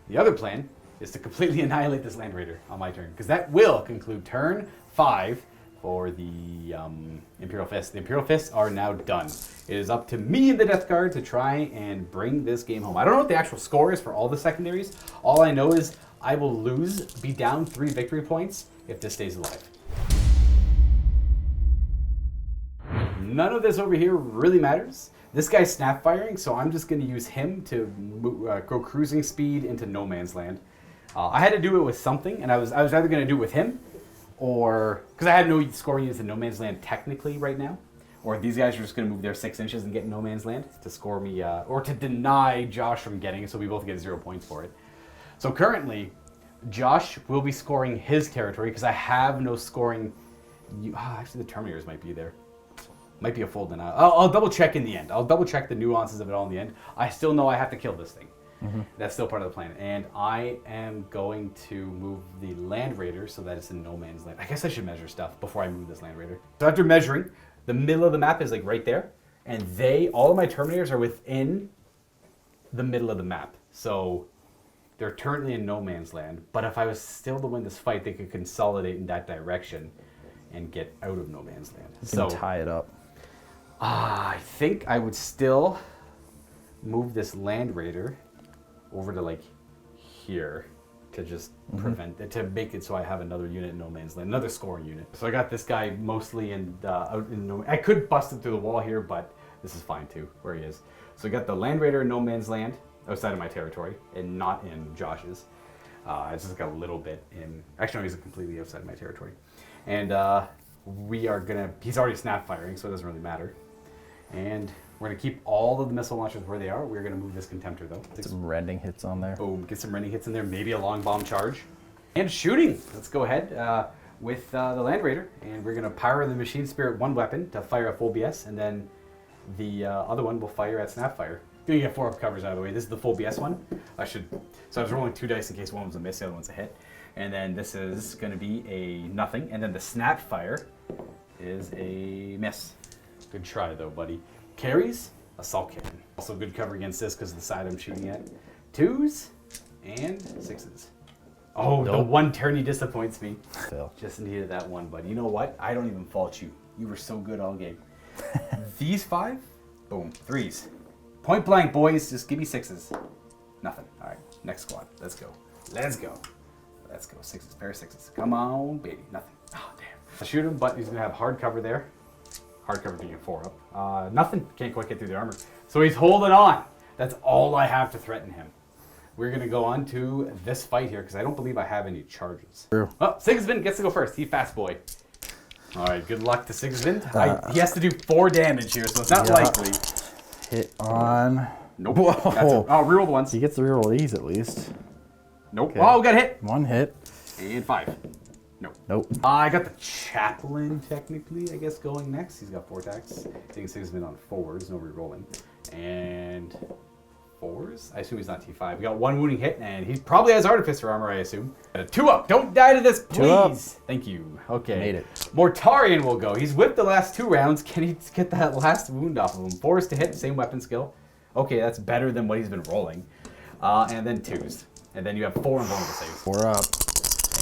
the other plan is to completely annihilate this Land Raider on my turn, because that will conclude turn 5 for the Imperial Fists. The Imperial Fists are now done. It is up to me and the Death Guard to try and bring this game home. I don't know what the actual score is for all the secondaries. All I know is I will be down 3 victory points if this stays alive. None of this over here really matters. This guy's snap firing, so I'm just going to use him to go cruising speed into no man's land. I had to do it with something, and I was either going to do it with him, or because I had no scoring units in no man's land technically right now, or these guys are just going to move their 6 inches and get no man's land to score me, or to deny Josh from getting it, so we both get 0 points for it. So currently, Josh will be scoring his territory because I have no scoring. Actually, the Terminators might be there. Might be a full denial. I'll double check in the end. I'll double check the nuances of it all in the end. I still know I have to kill this thing. Mm-hmm. That's still part of the plan. And I am going to move the Land Raider so that it's in no man's land. I guess I should measure stuff before I move this Land Raider. So after measuring, the middle of the map is like right there. And all of my Terminators are within the middle of the map. So they're currently in no man's land. But if I was still to win this fight, they could consolidate in that direction and get out of no man's land. So tie it up. I think I would still move this Land Raider over to like here to just prevent it, to make it so I have another unit in no man's land, another scoring unit. So I got this guy mostly out in no. I could bust him through the wall here, but this is fine too, where he is. So I got the Land Raider in no man's land outside of my territory and not in Josh's. It's just got a little bit in. Actually, no, he's completely outside of my territory, and we are gonna. He's already snap firing, so it doesn't really matter. And We're going to keep all of the missile launchers where they are. We're going to move this Contemptor, though. Some rending hits on there. Boom, get some rending hits in there. Maybe a long bomb charge. And shooting. Let's go ahead with the Land Raider. And we're going to power the Machine Spirit one weapon to fire a full BS. And then the other one will fire at Snapfire. Going to get 4 up covers out of the way. This is the full BS one. So I was rolling 2 dice in case one was a miss, the other one's a hit. And then this is going to be a nothing. And then the Snapfire is a miss. Good try, though, buddy. Carries, Assault Cannon. Also good cover against this because of the side I'm shooting at. 2s and 6s. Oh, nope. The one turn he disappoints me. Phil. Just needed that one, but you know what? I don't even fault you. You were so good all game. These 5, boom, 3s. Point blank, boys. Just give me 6s. Nothing. All right, next squad. Let's go. Let's go. Let's go. 6s, pair of 6s. Come on, baby. Nothing. Oh, damn. I shoot him, but he's going to have hard cover there. Hard cover being a 4 up. Nothing. Can't quite get through the armor. So he's holding on. That's all I have to threaten him. We're going to go on to this fight here because I don't believe I have any charges. True. Oh, Sigismund gets to go first. He's fast boy. All right, good luck to Sigismund. He has to do 4 damage here, so it's not likely. Hit on. Nope. Whoa. Oh, reroll the ones. He gets to reroll these at least. Nope. Okay. Oh, got hit. 1 hit. And 5. Nope. Nope. I got the Chaplain, technically, I guess, going next. He's got 4 attacks. Taking Sigismund on 4s, no rerolling. And 4s? I assume he's not T5. We got 1 wounding hit, and he probably has Artificer armor, I assume. Got a 2 up. Don't die to this, please. 2 up. Thank you. Okay. Made it. Mortarion will go. He's whipped the last 2 rounds. Can he get that last wound off of him? 4s to hit, same weapon skill. Okay, that's better than what he's been rolling. And then 2s. And then you have 4 invulnerable saves. 4 up.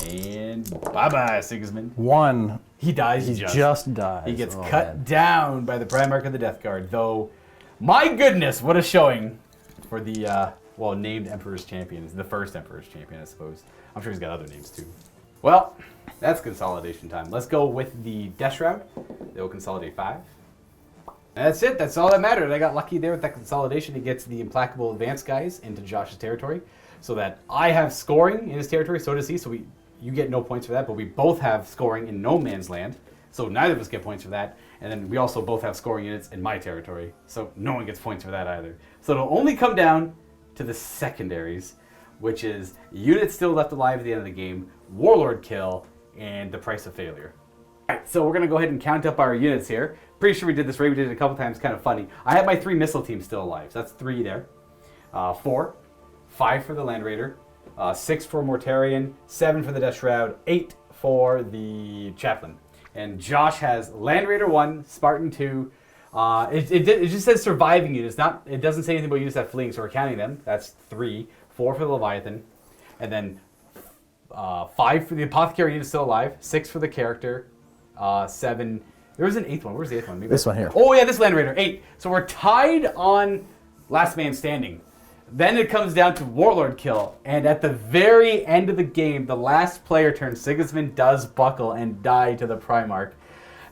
And bye-bye, Sigismund. 1. He dies. He just dies. He gets cut down by the Primarch of the Death Guard, though, my goodness, what a showing for the, named Emperor's Champion. The first Emperor's Champion, I suppose. I'm sure he's got other names, too. Well, that's consolidation time. Let's go with the Death Shroud. They'll consolidate 5. And that's it. That's all that mattered. I got lucky there with that consolidation. He gets the Implacable Advance guys into Josh's territory so that I have scoring in his territory, so does he. So you get no points for that, but we both have scoring in no man's land. So neither of us get points for that. And then we also both have scoring units in my territory. So no one gets points for that either. So it'll only come down to the secondaries, which is units still left alive at the end of the game, Warlord kill, and the price of failure. Alright, so we're going to go ahead and count up our units here. Pretty sure we did this right. We did it a couple times. Kind of funny. I have my 3 missile teams still alive. So that's 3 there. 4. 5 for the Land Raider. 6 for Mortarion. 7 for the Death Shroud. 8 for the Chaplain. And Josh has Land Raider 1, Spartan 2. It just says surviving units. It doesn't say anything about units that fleeing, so we're counting them. That's 3. 4 for the Leviathan. And then 5 for the Apothecary unit still alive. 6 for the character. 7. There was an 8th one. Where's the 8th one? Maybe this one here. Oh, yeah, this Land Raider. 8. So we're tied on last man standing. Then it comes down to Warlord kill. And at the very end of the game, the last player turn, Sigismund does buckle and die to the Primarch.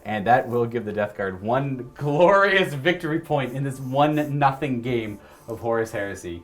And that will give the Death Guard 1 glorious victory point in this 1-0 game of Horus Heresy.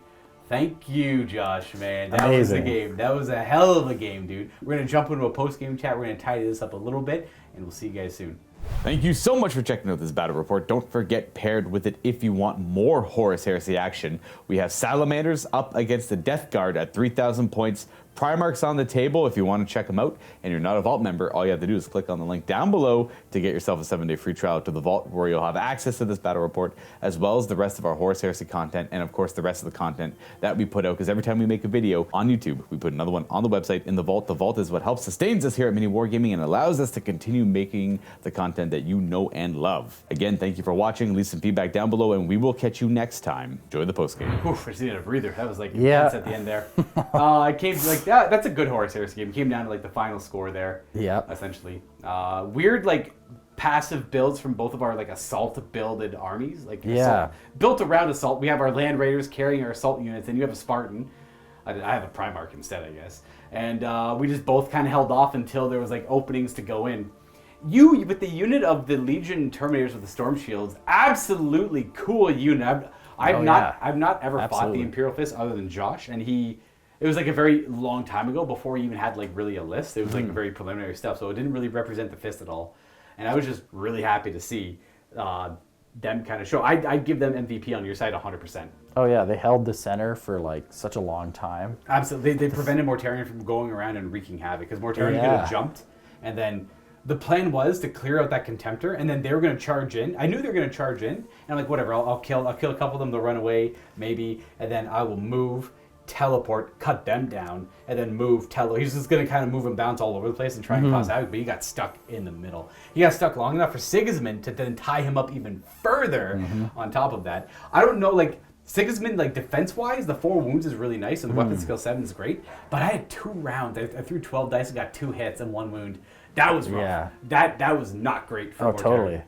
Thank you, Josh, man. That was the game. That was a hell of a game, dude. We're going to jump into a post-game chat. We're going to tidy this up a little bit, and we'll see you guys soon. Thank you so much for checking out this battle report. Don't forget, paired with it, if you want more Horus Heresy action, we have Salamanders up against the Death Guard at 3,000 points. Primarch's on the table if you want to check them out, and you're not a Vault member, all you have to do is click on the link down below to get yourself a 7-day free trial to the Vault, where you'll have access to this battle report, as well as the rest of our Horus Heresy content, and of course the rest of the content that we put out, because every time we make a video on YouTube, we put another one on the website in the Vault. The Vault is what helps sustains us here at MiniWarGaming and allows us to continue making the content that you know and love. Again, thank you for watching. Leave some feedback down below, and we will catch you next time. Enjoy the postgame. Oof, I just needed a breather. That was like intense at the end there. I came like that's a good Horus Heresy game. It came down to like the final score there. Yeah. Essentially, weird like passive builds from both of our like assault builded armies. Like assault, built around assault. We have our Land Raiders carrying our assault units, and you have a Spartan. I have a Primarch instead, I guess. And we just both kind of held off until there was like openings to go in. You with the unit of the Legion Terminators with the Storm Shields, absolutely cool unit. I've not ever fought the Imperial Fists other than Josh, and it was like a very long time ago before he even had like really a list. It was like very preliminary stuff, so it didn't really represent the Fist at all. And I was just really happy to see them kind of show. I'd give them MVP on your side 100%. Oh yeah, they held the center for like such a long time. Absolutely. They prevented Mortarion from going around and wreaking havoc because Mortarion could have jumped, and then the plan was to clear out that Contemptor, and then they were going to charge in. I knew they were going to charge in, and I'm like, whatever, I'll kill a couple of them, they'll run away, maybe, and then I will move, teleport, cut them down, and then move, he's just going to kind of move and bounce all over the place and try and cause havoc, but he got stuck in the middle. He got stuck long enough for Sigismund to then tie him up even further on top of that. I don't know, like, Sigismund, like, defense-wise, the 4 wounds is really nice, and the weapon skill 7 is great, but I had 2 rounds. I threw 12 dice and got 2 hits and 1 wound. That was rough. Yeah. That was not great for Mortarion. Totally.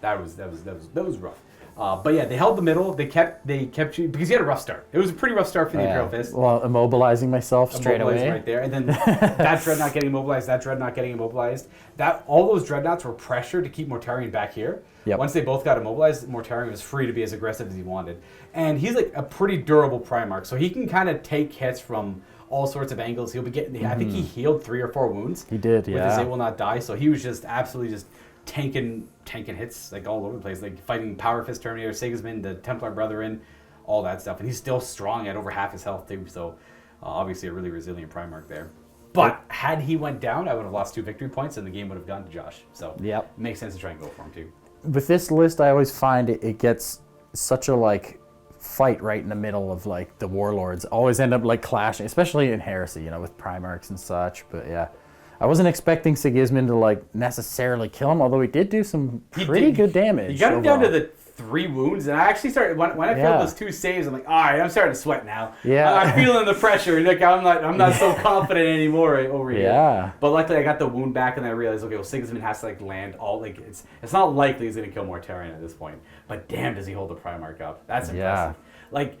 That was rough. But yeah, they held the middle. They kept you because he had a rough start. It was a pretty rough start for the Imperial Fist. Well, immobilizing myself straight away. Right there, and then that dreadnought getting immobilized. That dreadnought getting immobilized. All those dreadnoughts were pressure to keep Mortarion back here. Yep. Once they both got immobilized, Mortarion was free to be as aggressive as he wanted, and he's like a pretty durable Primarch, so he can kind of take hits from all sorts of angles. He'll be getting. I think he healed 3 or 4 wounds. He did, with his They Will Not Die. So he was just absolutely just tanking hits like all over the place, like fighting Power Fist Terminator, Sigismund, the Templar Brethren, all that stuff. And he's still strong at over half his health too. So obviously a really resilient Primarch there. But had he went down, I would have lost 2 victory points, and the game would have gone to Josh. So it makes sense to try and go for him too. With this list, I always find it gets such a like fight right in the middle of like the warlords. Always end up like clashing, especially in Heresy, you know, with Primarchs and such. But yeah, I wasn't expecting Sigismund to like necessarily kill him, although he did do some pretty good damage. He got him down to the 3 wounds, and I actually started when I felt those 2 saves. I'm like, all right, I'm starting to sweat now. Yeah, I'm feeling the pressure. Like I'm not so confident anymore over here. Yeah. But luckily, I got the wound back, and I realized, okay, well, Sigismund has to like land all like it's not likely he's gonna kill Mortarion at this point. But damn, does he hold the Primarch up? That's impressive. Like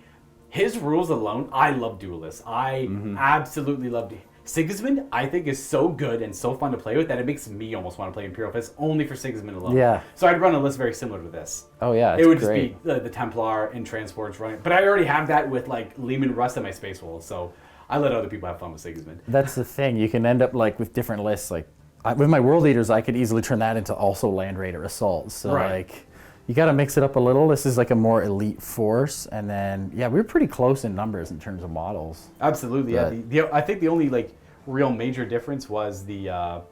his rules alone, I love duelists. I absolutely love Sigismund. I think is so good and so fun to play with that it makes me almost want to play Imperial Fists only for Sigismund alone. Yeah. So I'd run a list very similar to this. Oh yeah, it would great. just be the Templar and transports running. But I already have that with like Lehman Rust and my Space Wolves, so I let other people have fun with Sigismund. That's the thing. You can end up like with different lists. Like with my World Eaters, I could easily turn that into also Land Raider assaults. So like. You got to mix it up a little. This is like a more elite force, and then we were pretty close in numbers in terms of models. Absolutely, yeah. I think the only like real major difference was the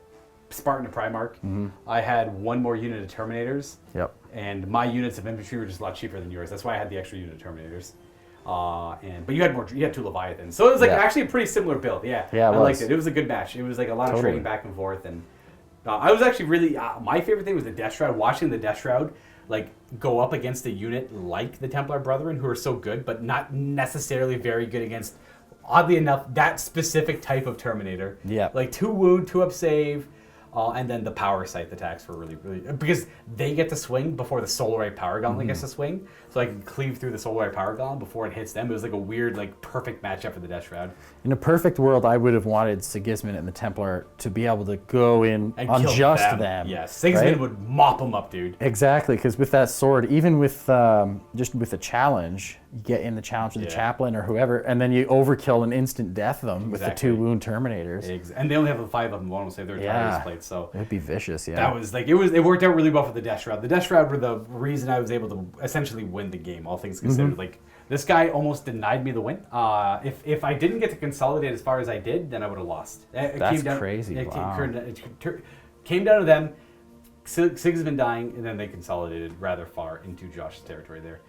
Spartan to Primarch. I had 1 more unit of Terminators. Yep. And my units of infantry were just a lot cheaper than yours. That's why I had the extra unit of Terminators. But you had 2 Leviathans, so it was like actually a pretty similar build. Yeah, I liked it. It was a good match. It was like a lot of trading back and forth, and I was actually really my favorite thing was the Death Shroud. Watching the Death Shroud like go up against a unit like the Templar Brethren, who are so good, but not necessarily very good against, oddly enough, that specific type of Terminator. Yeah. Like 2 wound, 2 up save, and then the power scythe attacks were really, because they get to swing before the Solar Ray Power Gauntlet gets to swing, so I can cleave through the Solar Ray Power Gauntlet before it hits them. It was like a weird, like perfect matchup for the Death Shroud. In a perfect world, I would have wanted Sigismund and the Templar to be able to go in and on just them. them. Yes, Sigismund would mop them up, dude. Exactly, because with that sword, even with just with a challenge, you get in the challenge with the chaplain or whoever, and then you overkill and instant death them with the 2 wound Terminators. And they only have 5 of them. One will save their target's plate, so it'd be vicious. Yeah, that was like it worked out really well for the Death Shroud. The Death Shroud were the reason I was able to essentially win the game, all things considered. Like this guy almost denied me the win. If I didn't get to consolidate as far as I did, then I would have lost. That's crazy. It came down to them, Sigismund dying, and then they consolidated rather far into Josh's territory there.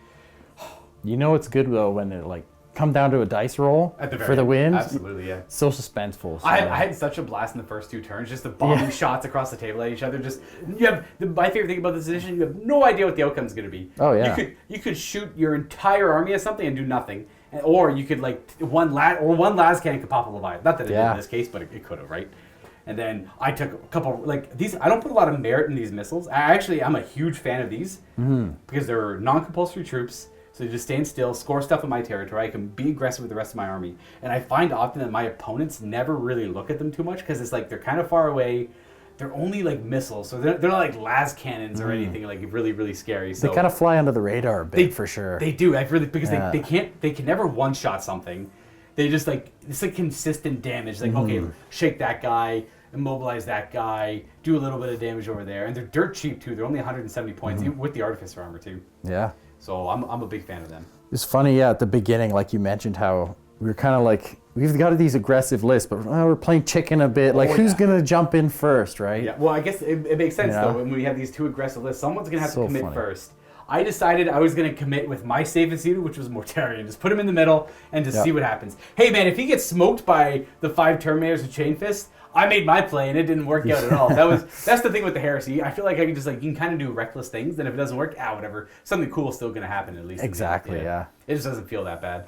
You know it's good though when it like come down to a dice roll for the win. Absolutely, yeah. So suspenseful. So. I had such a blast in the first 2 turns, just the bombing shots across the table at each other. Just my favorite thing about this edition, you have no idea what the outcome's going to be. Oh yeah. You could shoot your entire army at something and do nothing, or you could like one las cannon could pop a Leviathan. Not that it did in this case, but it could have, right? And then I took a couple like these. I don't put a lot of merit in these missiles. I'm a huge fan of these because they're non-compulsory troops. So you just stand still, score stuff in my territory. I can be aggressive with the rest of my army. And I find often that my opponents never really look at them too much because it's like they're kind of far away. They're only like missiles, so they're not like las cannons or anything like really, really scary. So they kind of fly under the radar a bit for sure. They do. Because they can never one-shot something. They just like it's like consistent damage. Like okay, shake that guy. immobilize that guy, do a little bit of damage over there, and they're dirt cheap too. They're only 170 points even with the Artificer armor too. Yeah. So I'm a big fan of them. It's funny, yeah, at the beginning, like you mentioned, how we were kind of like, we've got these aggressive lists, but we're playing chicken a bit. Like, who's going to jump in first, right? Yeah, well, I guess it makes sense, though, when we have these two aggressive lists. Someone's going to have to commit funny. first. I decided I was going to commit with my safest unit, which was Mortarion. Just put him in the middle and just see what happens. Hey, man, if he gets smoked by the 5 Terminators with Chain Fist, I made my play, and it didn't work out at all. That's the thing with the Heresy. I feel like I can just, like, you can kind of do reckless things, and if it doesn't work, whatever. Something cool is still going to happen, at least. Exactly, yeah. It just doesn't feel that bad.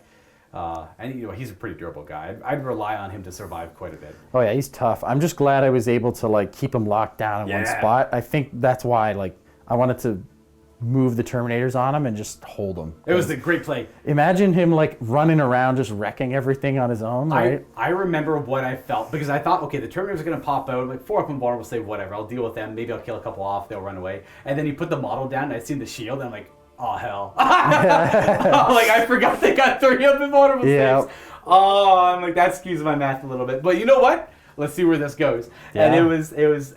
And you know, he's a pretty durable guy. I'd rely on him to survive quite a bit. Oh yeah, he's tough. I'm just glad I was able to like keep him locked down in one spot. I think that's why like I wanted to move the Terminators on him and just hold him. It was a great play. Imagine him like running around just wrecking everything on his own, right? I remember what I felt because I thought, okay, the Terminators are going to pop out, like 4 up and vulnerable, say whatever, I'll deal with them. Maybe I'll kill a couple off, they'll run away. And then you put the model down and I seen the shield and I'm like, oh hell. Like I forgot they got 3 up and vulnerable saves. Oh, I'm like, that skews my math a little bit. But you know what? Let's see where this goes. Yeah. And it was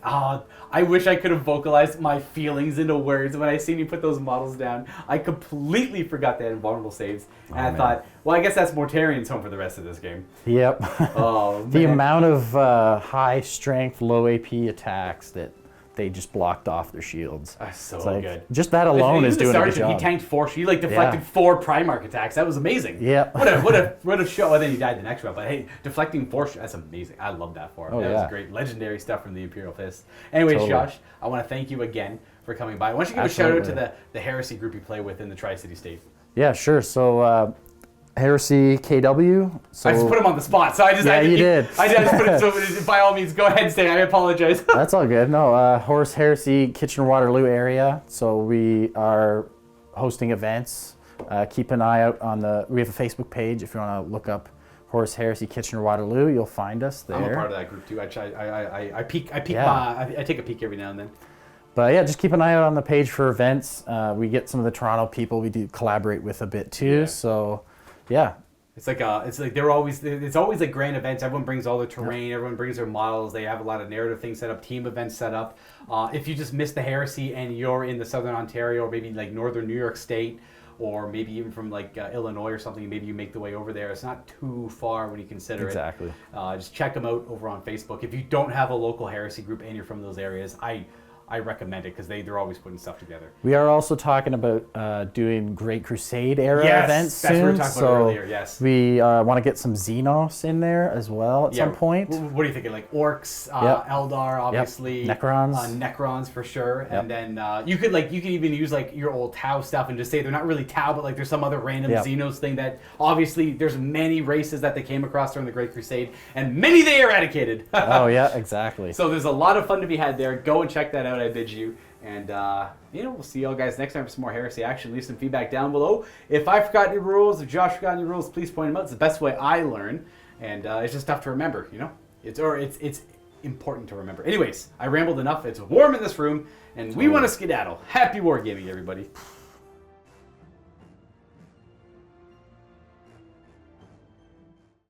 I wish I could have vocalized my feelings into words when I seen you put those models down. I completely forgot they had invulnerable saves. And I thought, well, I guess that's Mortarion's home for the rest of this game. Yep. Oh, the amount of high strength, low AP attacks that they just blocked off their shields. So like, good. Just that alone is doing a good job. He tanked 4. He like deflected 4 Primarch attacks. That was amazing. Yeah. What a show. Well, then he died the next round. But hey, deflecting 4. That's amazing. I love that for him. That was great. Legendary stuff from the Imperial Fists. Anyways, Josh, I want to thank you again for coming by. Why don't you give a shout out to the Heresy group you play with in the Tri-City State? Yeah, sure. So Heresy KW. So I just put him on the spot. So I just you did. I just put it. So by all means, go ahead and say. I apologize. That's all good. No, Horus Heresy, Kitchener-Waterloo area. So we are hosting events. Keep an eye out on we have a Facebook page. If you want to look up Horus Heresy Kitchener-Waterloo, you'll find us there. I'm a part of that group too. I peek. I take a peek every now and then. But yeah, just keep an eye out on the page for events. We get some of the Toronto people we do collaborate with a bit too. Yeah. So. Yeah, it's like it's always like grand events. Everyone brings all their terrain. Everyone brings their models. They have a lot of narrative things set up, team events set up. If you just missed the Heresy and you're in the Southern Ontario or maybe like Northern New York State or maybe even from like Illinois or something, maybe you make the way over there. It's not too far when you consider it. Just check them out over on Facebook. If you don't have a local Heresy group and you're from those areas, I recommend it because they're always putting stuff together. We are also talking about doing Great Crusade era events soon. Yes, that's what we were talking about earlier, yes. We want to get some Xenos in there as well at some point. What are you thinking? Like Orcs, Eldar, obviously. Necrons. Necrons for sure. And then you could even use like your old Tau stuff and just say they're not really Tau, but like there's some other random Xenos thing that obviously there's many races that they came across during the Great Crusade and many they eradicated. Oh yeah, exactly. So there's a lot of fun to be had there. Go and check that out. I bid you. And, we'll see y'all guys next time for some more Heresy action. Leave some feedback down below. If I forgot any rules, if Josh forgot any rules, please point them out. It's the best way I learn. And it's just tough to remember, It's important to remember. Anyways, I rambled enough. It's warm in this room, and we want to skedaddle. Happy wargaming, everybody.